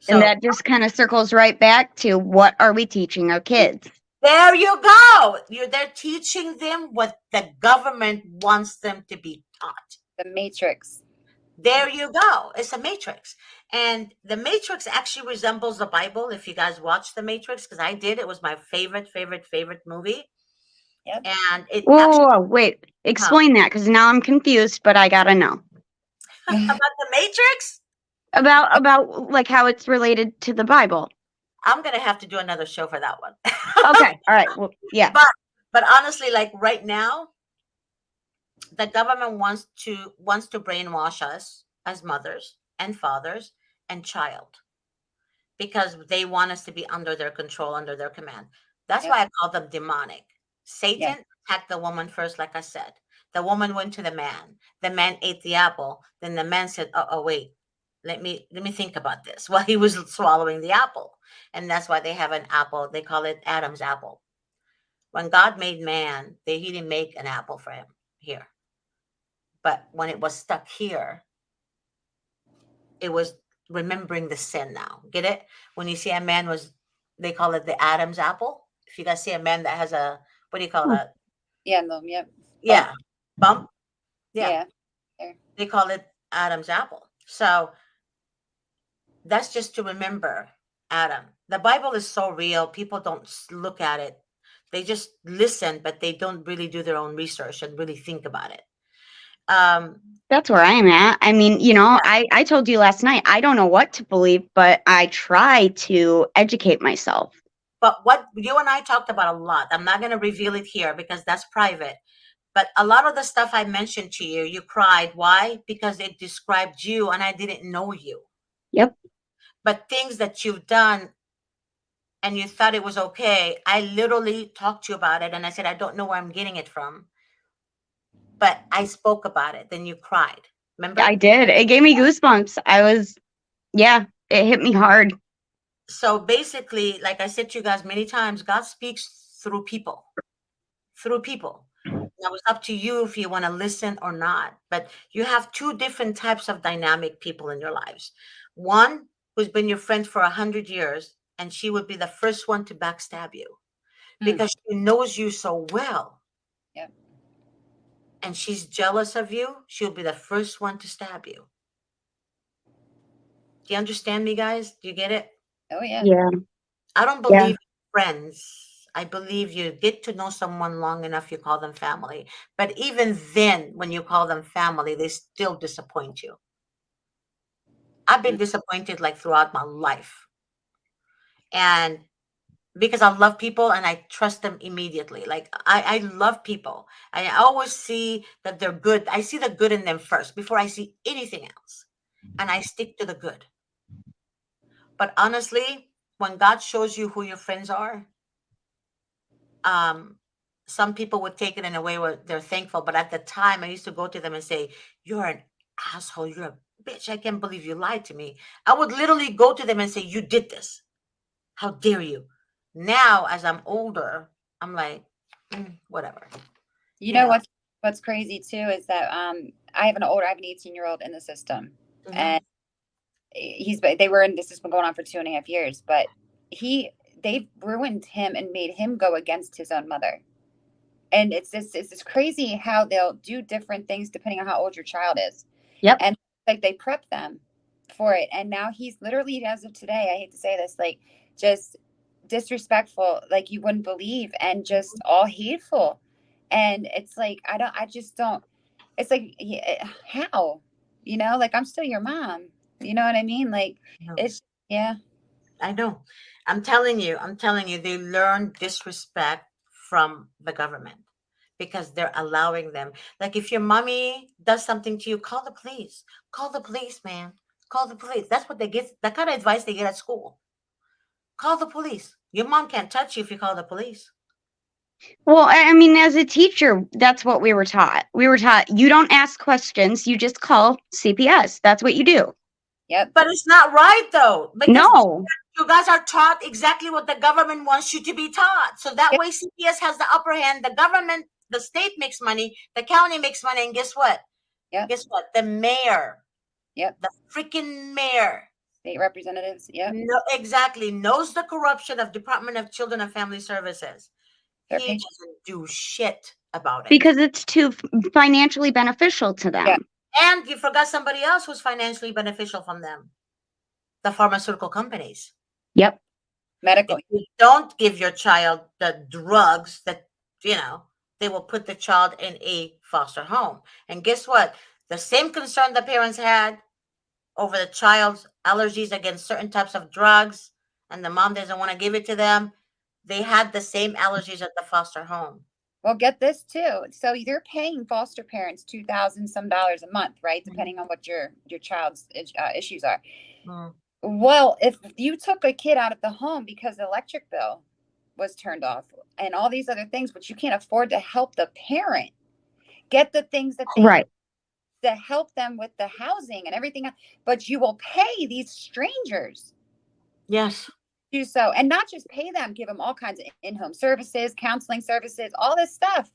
And So that just kind of circles right back to, what are we teaching our kids? there you go. They're teaching them what the government wants them to be taught. The Matrix. There you go. It's a matrix. And the Matrix actually resembles the Bible. If you guys watch the Matrix, because I did, it was my favorite movie. Yep. And it actually, Whoa, wait, explain that, because now I'm confused, but I gotta know about the Matrix, about like how it's related to the Bible. I'm gonna have to do another show for that one. Okay, all right, well, yeah. But honestly, like right now, the government wants to brainwash us as mothers and fathers and child, because they want us to be under their control, under their command. That's Yep. why I call them demonic. Satan attacked the woman first, like I said. The woman went to the man. The man ate the apple. Then the man said, "Oh, wait, let me think about this," while he was swallowing the apple. And that's why they have an apple. They call it Adam's apple. When God made man, he didn't make an apple for him here. But when it was stuck here, it was remembering the sin now. Get it? When you see a man they call it the Adam's apple. If you guys see a man that has what do you call Hmm. that? Yeah. No. Yep. Yeah. Bump. Yeah. Yeah. They call it Adam's apple. So that's just to remember Adam. The Bible is so real. People don't look at it. They just listen, but they don't really do their own research and really think about it. That's where I'm at. I mean, Yeah. I told you last night, I don't know what to believe, but I try to educate myself. But what you and I talked about a lot, I'm not going to reveal it here because that's private. But a lot of the stuff I mentioned to you, you cried. Why? Because it described you and I didn't know you. Yep. But things that you've done and you thought it was okay, I literally talked to you about it and I said, I don't know where I'm getting it from. But I spoke about it. Then you cried. Remember? I did. It gave me goosebumps. It hit me hard. So basically, like I said to you guys many times, God speaks through people. Through people. Now it's up to you if you want to listen or not. But you have two different types of dynamic people in your lives. One who's been your friend for 100 years, and she would be the first one to backstab you because she knows you so well. Yep. And she's jealous of you. She'll be the first one to stab you. Do you understand me, guys? Do you get it? Oh yeah. Yeah. I don't believe friends. I believe you get to know someone long enough, you call them family. But even then, when you call them family, they still disappoint you. I've been disappointed like throughout my life. And because I love people and I trust them immediately. Like I love people. I always see that they're good. I see the good in them first before I see anything else. And I stick to the good. But honestly, when God shows you who your friends are, um, some people would take it in a way where they're thankful. But at the time, I used to go to them and say, "You're an asshole. You're a bitch. I can't believe you lied to me." I would literally go to them and say, "You did this. How dare you?" Now, as I'm older, I'm like, whatever. You You know know. what's crazy too is that I have an 18-year-old in the system, Mhm. and they were in this has been going on for 2.5 years, but they've ruined him and made him go against his own mother. And it's crazy how they'll do different things depending on how old your child is. Yep. And like they prep them for it. And now he's literally, as of today, I hate to say this, like just disrespectful, like you wouldn't believe, and just all hateful. And it's like, I just don't, it's like, how, like I'm still your mom. You know what I mean? Like No, it's, yeah. I know. I'm telling you, they learn disrespect from the government because they're allowing them. Like if your mommy does something to you, call the police. Call the police, man. Call the police. That's what they get. That kind of advice they get at school. Call the police. Your mom can't touch you if you call the police. Well, I mean, as a teacher, that's what we were taught. We were taught you don't ask questions, you just call CPS. That's what you do. Yep. But it's not right though, because No. you guys are taught exactly what the government wants you to be taught. So that Yep. way CPS has the upper hand. The government, the state makes money, the county makes money, and guess what? Yep. Guess what? The mayor, Yep. the freaking mayor, State representatives. Yep. no, exactly knows the corruption of Department of Children and Family Services. They're He paying. doesn't do shit about it. Because it's too financially beneficial to Yeah. them. And you forgot somebody else who's financially beneficial from them, the pharmaceutical companies. Yep. Medical. If you don't give your child the drugs that, you know, they will put the child in a foster home. And guess what? The same concern the parents had over the child's allergies against certain types of drugs, and the mom doesn't want to give it to them, they had the same allergies at the foster home. Well, get this too. So you're paying foster parents $2,000 some dollars a month, right? Depending on what your child's issues are. Mm. Well, if you took a kid out of the home because the electric bill was turned off and all these other things, but you can't afford to help the parent get the things that they Right. to help them with the housing and everything else, but you will pay these strangers Yes. do so, and not just pay them, give them all kinds of in-home services, counseling services, all this stuff.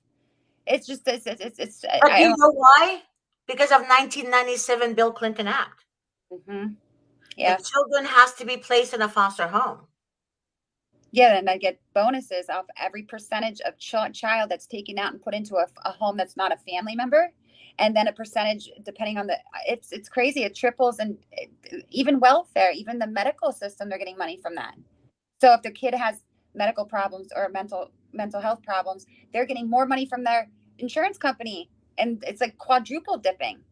It's just But I you don't. know why? Because of 1997 Bill Clinton Act. Mhm. The Yeah, children has to be placed in a foster home. yeah, and I get bonuses off every percentage of child that's taken out and put into a home that's not a family member, and then a percentage depending on the. It's crazy. It triples, and even welfare, even the medical system, they're getting money from that. So if the kid has medical problems or mental health problems, they're getting more money from their insurance company, and it's like quadruple dipping.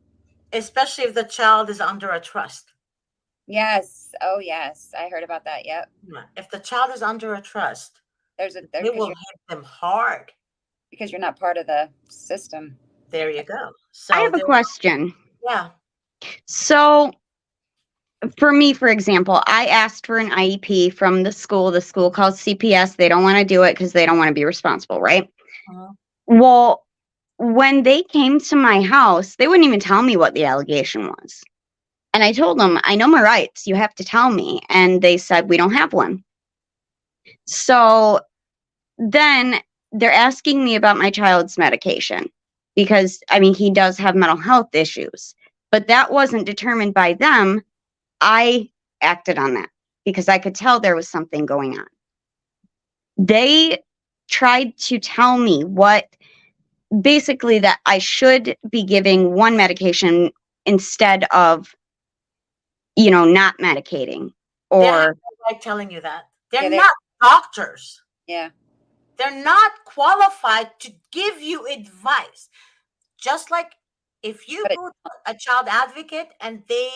Especially if the child is under a trust. Yes. Oh yes, I heard about that. Yep. Yeah. If the child is under a trust, There's a there it will hit them hard. because you're not part of the system. There you go. I So have a there, question. yeah. So, for me, for example, I asked for an IEP from the school. The school calls CPS. They don't want to do it because they don't want to be responsible, right? Mhm. Well, when they came to my house, they wouldn't even tell me what the allegation was. And I told them, I know my rights. You have to tell me. And they said, we don't have one. So then they're asking me about my child's medication because, I mean, he does have mental health issues, but that wasn't determined by them. I acted on that because I could tell there was something going on. They tried to tell me what basically that I should be giving one medication instead of, not medicating They have or no right telling you that. Yeah, They're not doctors. yeah. They're not qualified to give you advice. Just like if you But go to a child advocate and they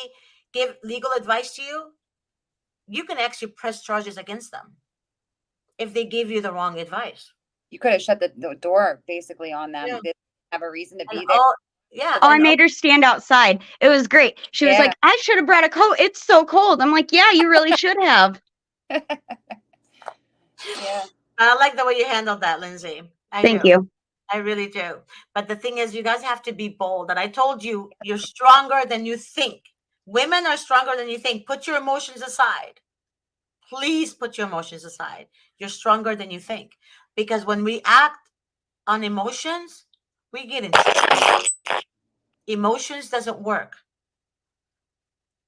give legal advice to you, you can actually press charges against them. if they give you the wrong advice. You could have shut the door basically on them. Yeah. They didn't have a reason to And be there. all, yeah, Oh, I and made her stand outside. It was great. She was Yeah. like, I should have brought a coat. It's so cold. I'm like, yeah, you really should have. Yeah. I like the way you handled that, Lindsay. I Thank do. you. I really do. But the thing is, you guys have to be bold. And I told you, you're stronger than you think. Women are stronger than you think. Put your emotions aside. Please put your emotions aside. You're stronger than you think. Because when we act on emotions, we get in trouble. Emotions doesn't work.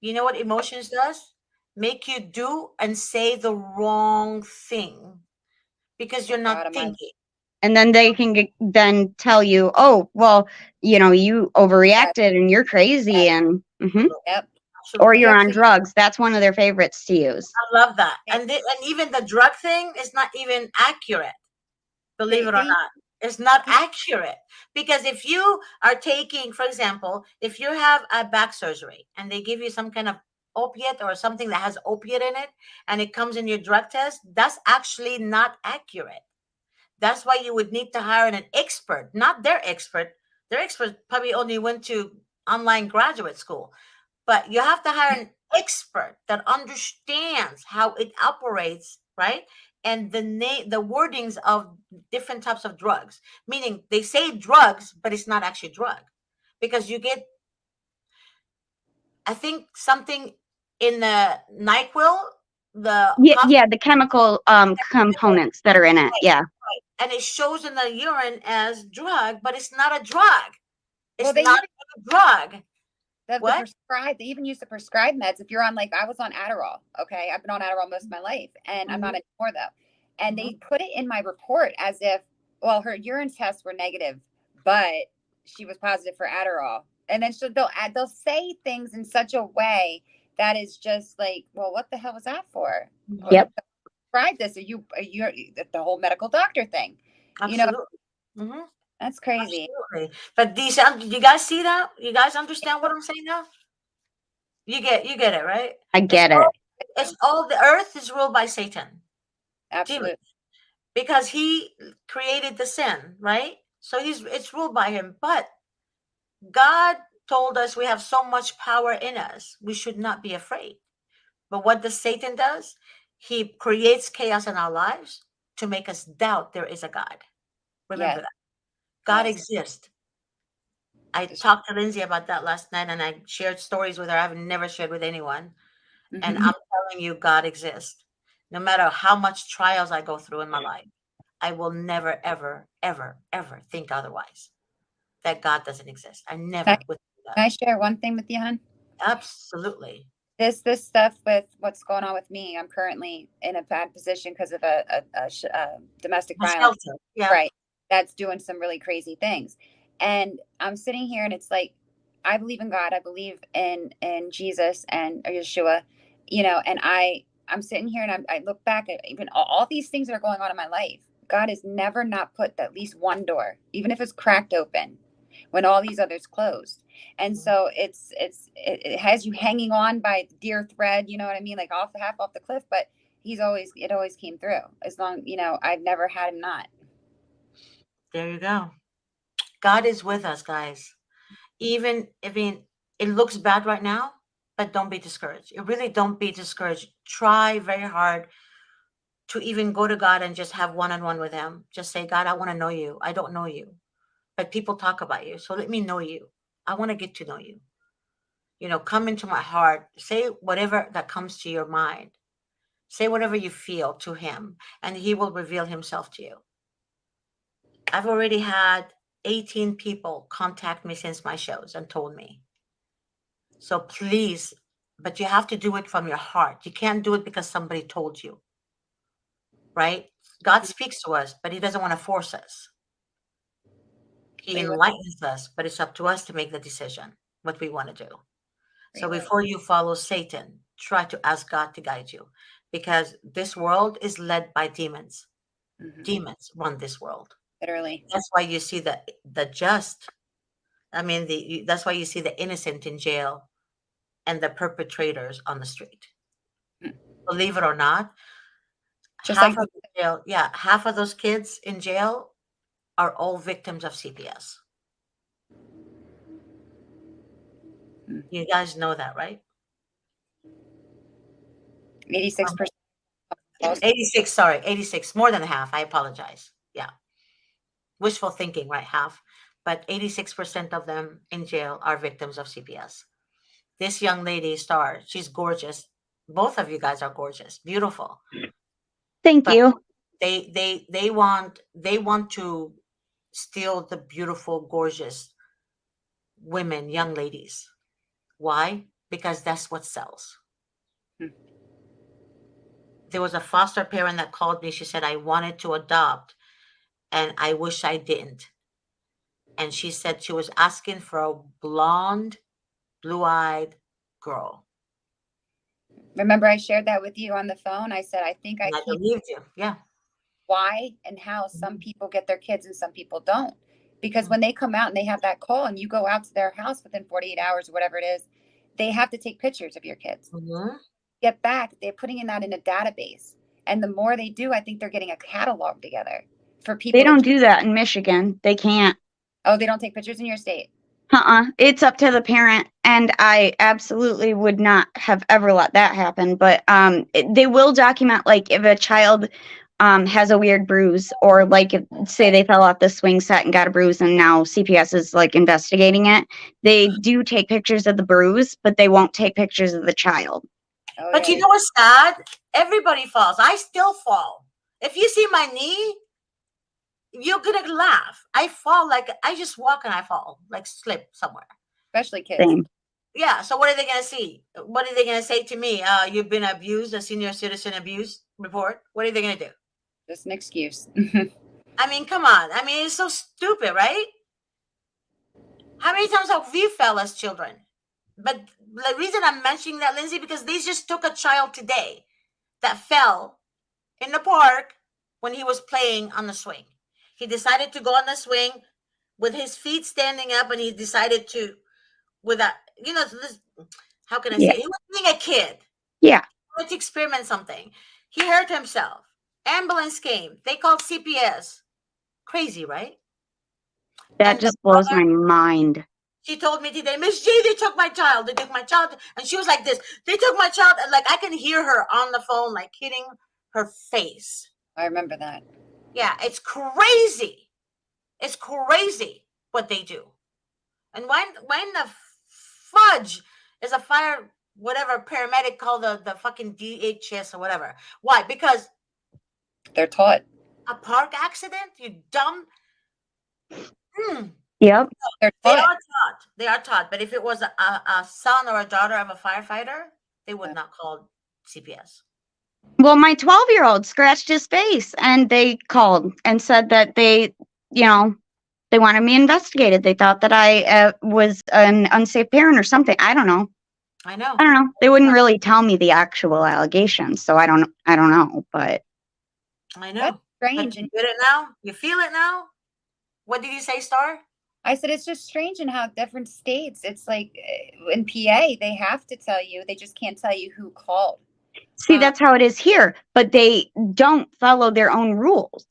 You know what emotions does? Make you do and say the wrong thing because you're Out not of my thinking. And then they can then tell you, oh, well, you overreacted and you're crazy and Yep. or Absolutely. You you're on actually drugs. That's one of their favorites to use. I love that. And even the drug thing is not even accurate. Believe it or they not, it's not accurate. Because if you are taking, for example, if you have a back surgery and they give you some kind of opiate or something that has opiate in it and it comes in your drug test, that's actually not accurate. That's why you would need to hire an expert, not their expert. Their expert probably only went to online graduate school, but you have to hire an expert that understands how it operates, right? And the wordings of different types of drugs, meaning they say drugs, but it's not actually drug, because you get, I think, something in the NyQuil, the Yeah, cough, yeah, the chemical components that are in it. Yeah. and it shows in the urine as drug, but it's not a drug. well It's they not even a drug. the What? prescribed they even use the prescribed meds if you're on, like, I was on Adderall. Okay, I've been on Adderall most of my life and I'm not Mhm, anymore though. And mhm. they put it in my report as if, well, her urine tests were negative, but she was positive for Adderall. And then they'll say things in such a way that is just like, well, what the hell was that for? What Yep. the prescribed this? Are you the whole medical doctor thing? You know, Absolutely. Hmm. that's crazy. Absolutely. But these, you guys see that? You guys understand what I'm saying now? You get it, right? I It's get it. all it's all the earth is ruled by Satan, demon, Absolutely. because he created the sin, right? So it's ruled by him. But God told us we have so much power in us. We should not be afraid. But what does Satan does? He creates chaos in our lives to make us doubt there is a God. Remember Yes. that. God Yes. exists. I Just- talked to Lindsay about that last night and I shared stories with her I've never shared with anyone. And Mhm. I'm telling you, God exists. No matter how much trials I go through in my life, I will never, ever, ever, ever think otherwise. That God doesn't exist. I Can I, never would do that. can I share one thing with you, hon? Absolutely. This stuff with what's going on with me, I'm currently in a bad position because of a domestic A violence, shelter. Yeah. right? That's doing some really crazy things. And I'm sitting here and it's like, I believe in God. I believe in Jesus and Yeshua, and I'm sitting here and I look back at even all these things that are going on in my life. God has never not put at least one door, even if it's cracked open, when all these others closed. And so it has you hanging on by dear thread, you know what I mean, like off the half off the cliff, but it always came through. As long, I've never had him not. There you go. God is with us, guys. Even, I mean, it looks bad right now, but don't be discouraged. You really don't be discouraged. Try very hard to even go to God and just have one-on-one with him. Just say, God, I want to know you. I don't know you, but people talk about you. So let me know you. I want to get to know you. Come into my heart. Say whatever that comes to your mind. Say whatever you feel to him, and he will reveal himself to you. I've already had 18 people contact me since my shows and told me. So please, but you have to do it from your heart. You can't do it because somebody told you, right? God speaks to us, but he doesn't want to force us. He Free will. enlightens us, but it's up to us to make the decision what we want to do. Free So will. before you follow Satan, try to ask God to guide you, because this world is led by demons. Mhm. Demons run this world. Literally. That's why you see the just. I mean, that's why you see the innocent in jail and the perpetrators on the street. Mm. Believe it or not, Just Half like of the jail, yeah, half of those kids in jail are all victims of CPS. Hmm. You guys know that, right? 86%. 86, sorry, 86, more than half. I apologize. Yeah. Wishful thinking, right? Half. But 86% of them in jail are victims of CPS. This young lady, Star, she's gorgeous. Both of you guys are gorgeous, beautiful. Thank But you. they want to steal the beautiful, gorgeous women, young ladies. Why? Because that's what sells. Hmm. There was a foster parent that called me. She said, I wanted to adopt and I wish I didn't. And she said she was asking for a blonde, blue-eyed girl. Remember, I shared that with you on the phone. I said, I think I And I can't. believed you. Yeah. Why and how some people get their kids and some people don't. Because Mhm. when they come out and they have that call and you go out to their house within 48 hours or whatever it is, they have to take pictures of your kids. Mhm. Get back, they're putting in that in a database. And the more they do, I think they're getting a catalog together for They people don't to. do that in Michigan. They can't. Oh, they don't take pictures in your state. It's up to the parent, and I absolutely would not have ever let that happen. But they will document, like, if a child has a weird bruise, or like if, say they fell off the swing set and got a bruise, and now CPS is like investigating it. They do take pictures of the bruise, but they won't take pictures of the child. Oh, But yeah. you know what's sad? Everybody falls. I still fall. If you see my knee, you're gonna laugh. I fall like I just walk and I fall, like slip somewhere. Especially kids. Same. Yeah. So what are they gonna see? What are they gonna say to me? You've been abused, a senior citizen abuse report. What are they gonna do? Just an excuse. I mean, come on. I mean, it's so stupid, right? How many times have we fell as children? But the reason I'm mentioning that, Lindsay, because they just took a child today that fell in the park when he was playing on the swing. He decided to go on the swing with his feet standing up, and he decided to, with a, this, how can I say Yeah. it? He was being a kid. Yeah. He wanted to experiment something. He hurt himself. Ambulance came. They called CPS. Crazy, right? That And the just blows mother, my mind. she told me today, Miss G, they took my child. They took my child. And she was like this. They took my child. And like I can hear her on the phone, like hitting her face. I remember that. Yeah, it's crazy. It's crazy what they do. And when the fudge is a fire, whatever paramedic called the fucking DHS or whatever. Why? Because They're taught. a park accident, you dumb. Hmm. Yep. They're They are taught. taught. They are taught. But if it was a son or a daughter of a firefighter, they would not call CPS. Well, my 12-year-old scratched his face, and they called and said that they wanted me investigated. They thought that I was an unsafe parent or something. I don't know. I know. They wouldn't really tell me the actual allegations, so I don't know. But I know. That's But strange. you And get it now? You feel it now? What did you say, Star? I said, it's just strange in how different states, it's like in PA, they have to tell you, they just can't tell you who called. see, that's how it is here. But they don't follow their own rules.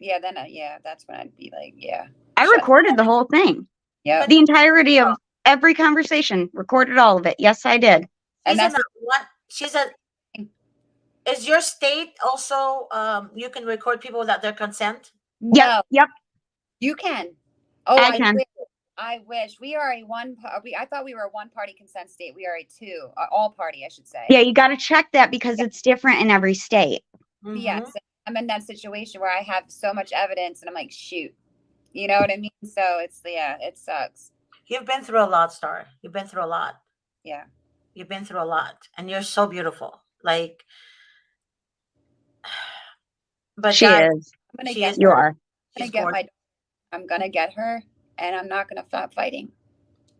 Yeah, then, yeah, that's when I'd be like, yeah. I shut- recorded the whole thing, Yeah. the entirety of every conversation, recorded all of it. Yes, I did. And that's She's a. Is your state also? You can record people without their consent. no, Yep. you can. Oh, I can. I wish we are a one. I thought we were a one party consent state. We are a two, all party, I should say. Yeah, you got to check that because it's different in every state. Mhm. Yes, I'm in that situation where I have so much evidence, and I'm like, shoot, you know what I mean? So it's it sucks. You've been through a lot, Star. You've been through a lot. Yeah. You've been through a lot, and you're so beautiful. Like, but She guys, is. I'm gonna she get is. You her. are. I'm She's gonna get gorgeous. I'm gonna get her, and I'm not gonna stop fighting.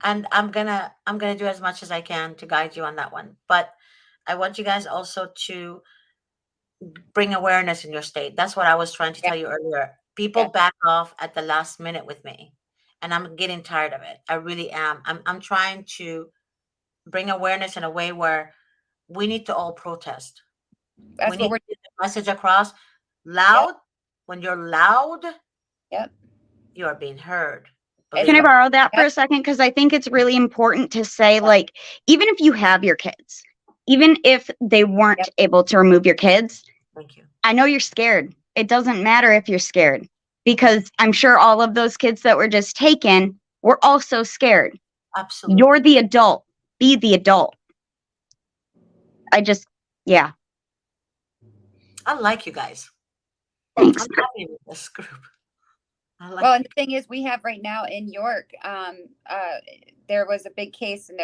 And I'm gonna do as much as I can to guide you on that one. But I want you guys also to bring awareness in your state. That's what I was trying to Yeah. tell you earlier. People Yeah. back off at the last minute with me, and I'm getting tired of it. I really am. I'm trying to bring awareness in a way where we need to all protest. That's We what need we're to get the message across loud. When you're loud, Yep. you are being heard. It's Can I Believe like, it. borrow that for yep. a second? Because I think it's really important to say, Yeah. like, even if you have your kids, even if they weren't Yep. able to remove your kids, Thank you. I know you're scared. It doesn't matter if you're scared, because I'm sure all of those kids that were just taken were also scared. Absolutely. You're the adult. Be the adult. Yeah. I like you guys. Thanks. I'm happy with this group. I like Well, you. and the thing is, we have right now in York, there was a big case, and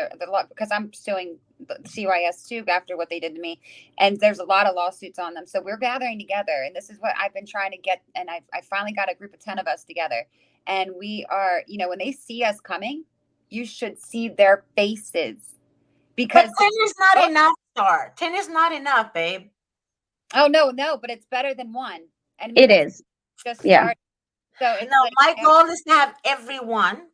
because I'm suing the CYS too after what they did to me, and there's a lot of lawsuits on them. So we're gathering together, and this is what I've been trying to get, and I finally got a group of 10 of us together, and we are, when they see us coming, you should see their faces But because 10 is not oh, enough, Star. 10 is not enough, babe. oh no, but it's better than one, and I mean It that's is. just Yeah. start. So it's No, like my goal is to have everyone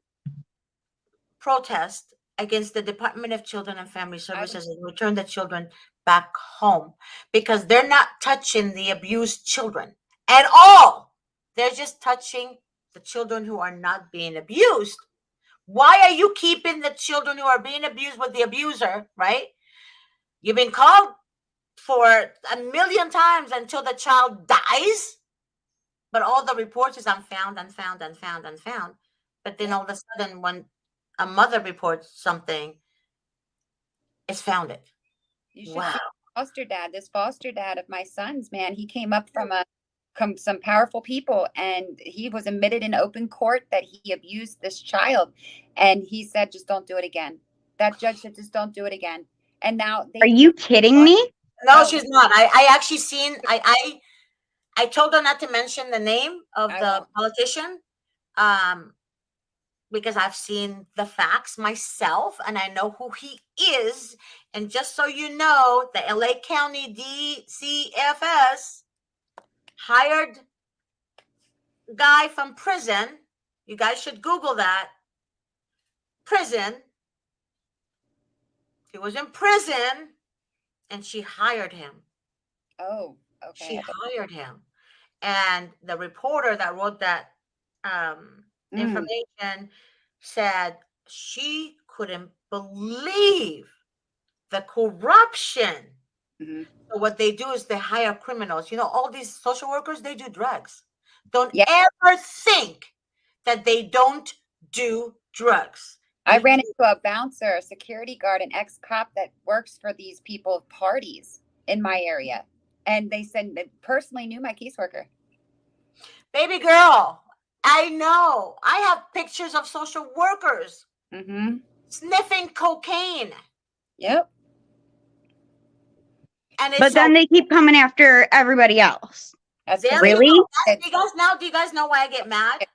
protest against the Department of Children and Family Services and return the children back home, because they're not touching the abused children at all. They're just touching the children who are not being abused. Why are you keeping the children who are being abused with the abuser, right? You've been called for a million times until the child dies, but all the reports is unfound, unfound, unfound, unfound. But then all of a sudden, when a mother reports something, it's found it. You should Wow. see this foster dad of my son's, man. He came up from some powerful people, and he was admitted in open court that he abused this child, and he said, "Just don't do it again." That judge said, "Just don't do it again." And now Are they you kidding me? No, Oh, she's not. I actually seen. I told her not to mention the name of I the won't. politician, because I've seen the facts myself and I know who he is. And just so you know, the LA County DCFS hired a guy from prison. You guys should Google that. Prison. He was in prison and she hired him. Oh, She okay. hired him. And the reporter that wrote that information said she couldn't believe the corruption. Mm-hmm. So what they do is they hire criminals. You know, all these social workers, they do drugs. Don't Yeah, ever think that they don't do drugs. I They ran do. into a bouncer, a security guard, an ex-cop that works for these people parties in my area, and they said they personally knew my caseworker. Baby girl, I know. I have pictures of social workers Mm-hmm. sniffing cocaine. Yep. And it's But then they keep coming after everybody else. That's there because you Really? go. Do you guys know why I get mad?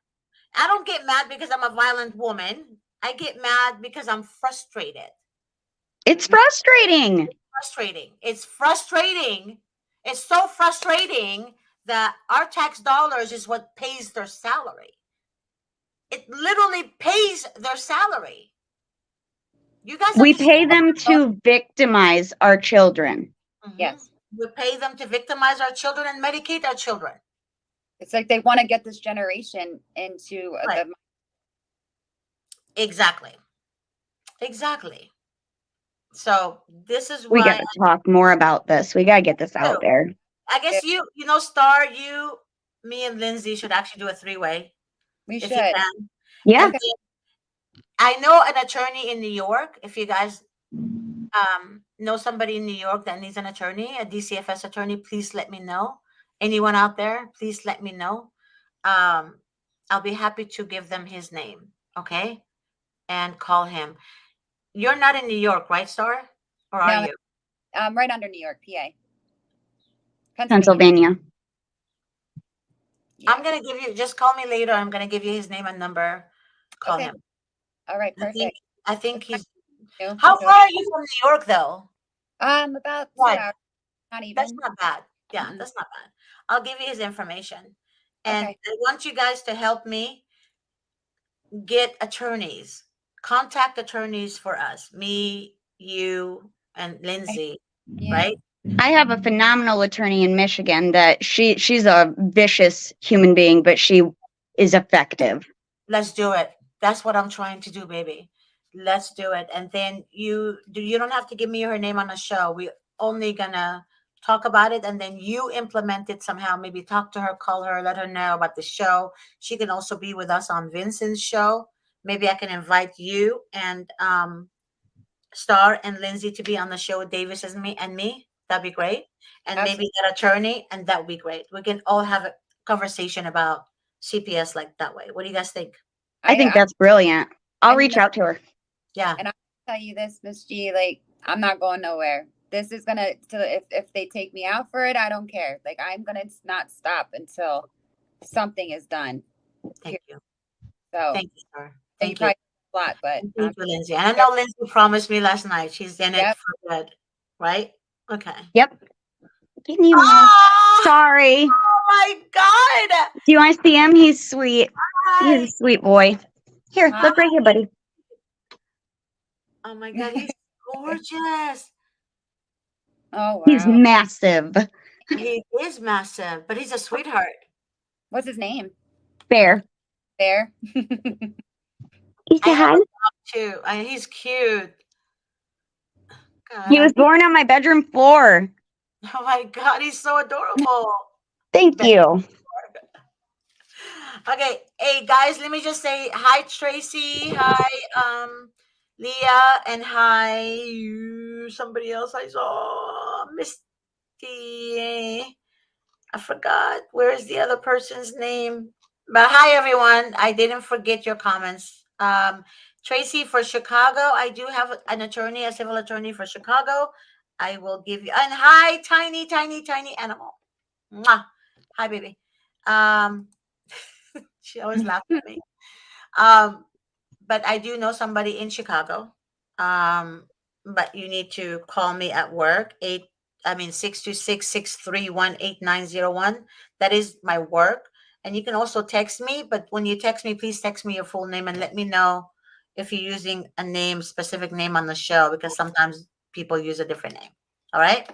I don't get mad because I'm a violent woman. I get mad because I'm frustrated. It's frustrating. Frustrating. It's frustrating. It's so frustrating that our tax dollars is what pays their salary. It literally pays their salary. You guys We understand? pay them to victimize our children. Yes. We pay them to victimize our children and medicate our children. It's like they want to get this generation into Right. the. Exactly. Exactly. So this is We got why to talk more about this. We got to get this out there. I guess you know, Star, you, me, and Lindsay should actually do a three-way We if should. you can. Yeah. And then I know an attorney in New York. If you guys know somebody in New York that needs an attorney, a DCFS attorney, please let me know. Anyone out there, please let me know. I'll be happy to give them his name, okay? And call him. You're not in New York, right, Star? Or are No, you? right under New York, PA. Pennsylvania. Yeah. I'm gonna give you. Just call me later. I'm gonna give you his name and number. Call Okay. him. All right. Perfect. I think he's. You. How far are you from New York, though? About 2 What? hours. Not That's even. not bad. Yeah, Mhm. that's not bad. I'll give you his information. And Okay. I want you guys to help me get attorneys. Contact attorneys for us. Me, you, and Lindsay, Yeah. right? I have a phenomenal attorney in Michigan that she's a vicious human being, but she is effective. Let's do it. That's what I'm trying to do, baby. Let's do it. And then you don't have to give me her name on the show. We only gonna talk about it, and then you implement it somehow. Maybe talk to her, call her, let her know about the show. She can also be with us on Vincent's show. Maybe I can invite you and Star and Lindsay to be on the show with Davis and me. That'd be great. And maybe Absolutely. that attorney, and that would be great. We can all have a conversation about CPS like that way. What do you guys think? I think that's brilliant. I'll and you reach know- out to her. Yeah. And I'll tell you this, Miss G, like I'm not going nowhere. This is gonna if they take me out for it, I don't care. Like I'm gonna not stop until something is done. Thank you. So Thank you, sir. they Thank you. probably a lot, but Thank you, Lindsay. And I know Lindsay promised me last night. She's in it Yep. for good. Right? Okay. Yep. Can you? Oh, Sorry. oh my God. Do you want to see him? He's sweet. He's Hi. a sweet boy. Here, Hi. look right here, buddy. Oh my God. He's gorgeous. oh wow. He's massive. He is massive, but he's a sweetheart. What's his name? Bear. Bear. You I say have hi? a dog too, and he's cute. God, He was born on my bedroom floor. oh my God, he's so adorable. Thank you. Okay, hey guys, let me just say hi, Tracy. Hi, Leah, and hi, somebody else I saw, Misty. I forgot where's the other person's name. But hi, everyone. I didn't forget your comments. Tracy for Chicago. I do have an attorney, a civil attorney for Chicago. I will give you. And hi, tiny, tiny, tiny animal. Mwah. Hi, baby. She always laughs at me. But I do know somebody in Chicago. But you need to call me at work. 626-631-8901. That is my work. And you can also text me, but when you text me, please text me your full name and let me know if you're using a name, specific name on the show, because sometimes people use a different name. All right.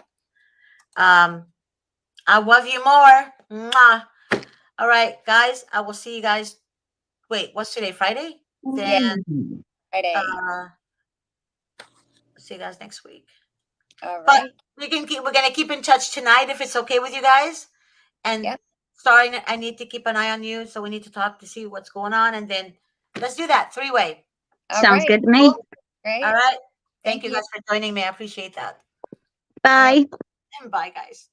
I love you more. Mwah. All right, guys. I will see you guys. Wait, what's today? Friday? Then Friday. see you guys next week. All But right. we're gonna keep in touch tonight if it's okay with you guys. And Yep. starting, I need to keep an eye on you, so we need to talk to see what's going on, and then let's do that 3-way. All Sounds right. good to me. Great. All right. Thank Thank you you. guys for joining me. I appreciate that. Bye. And bye, guys.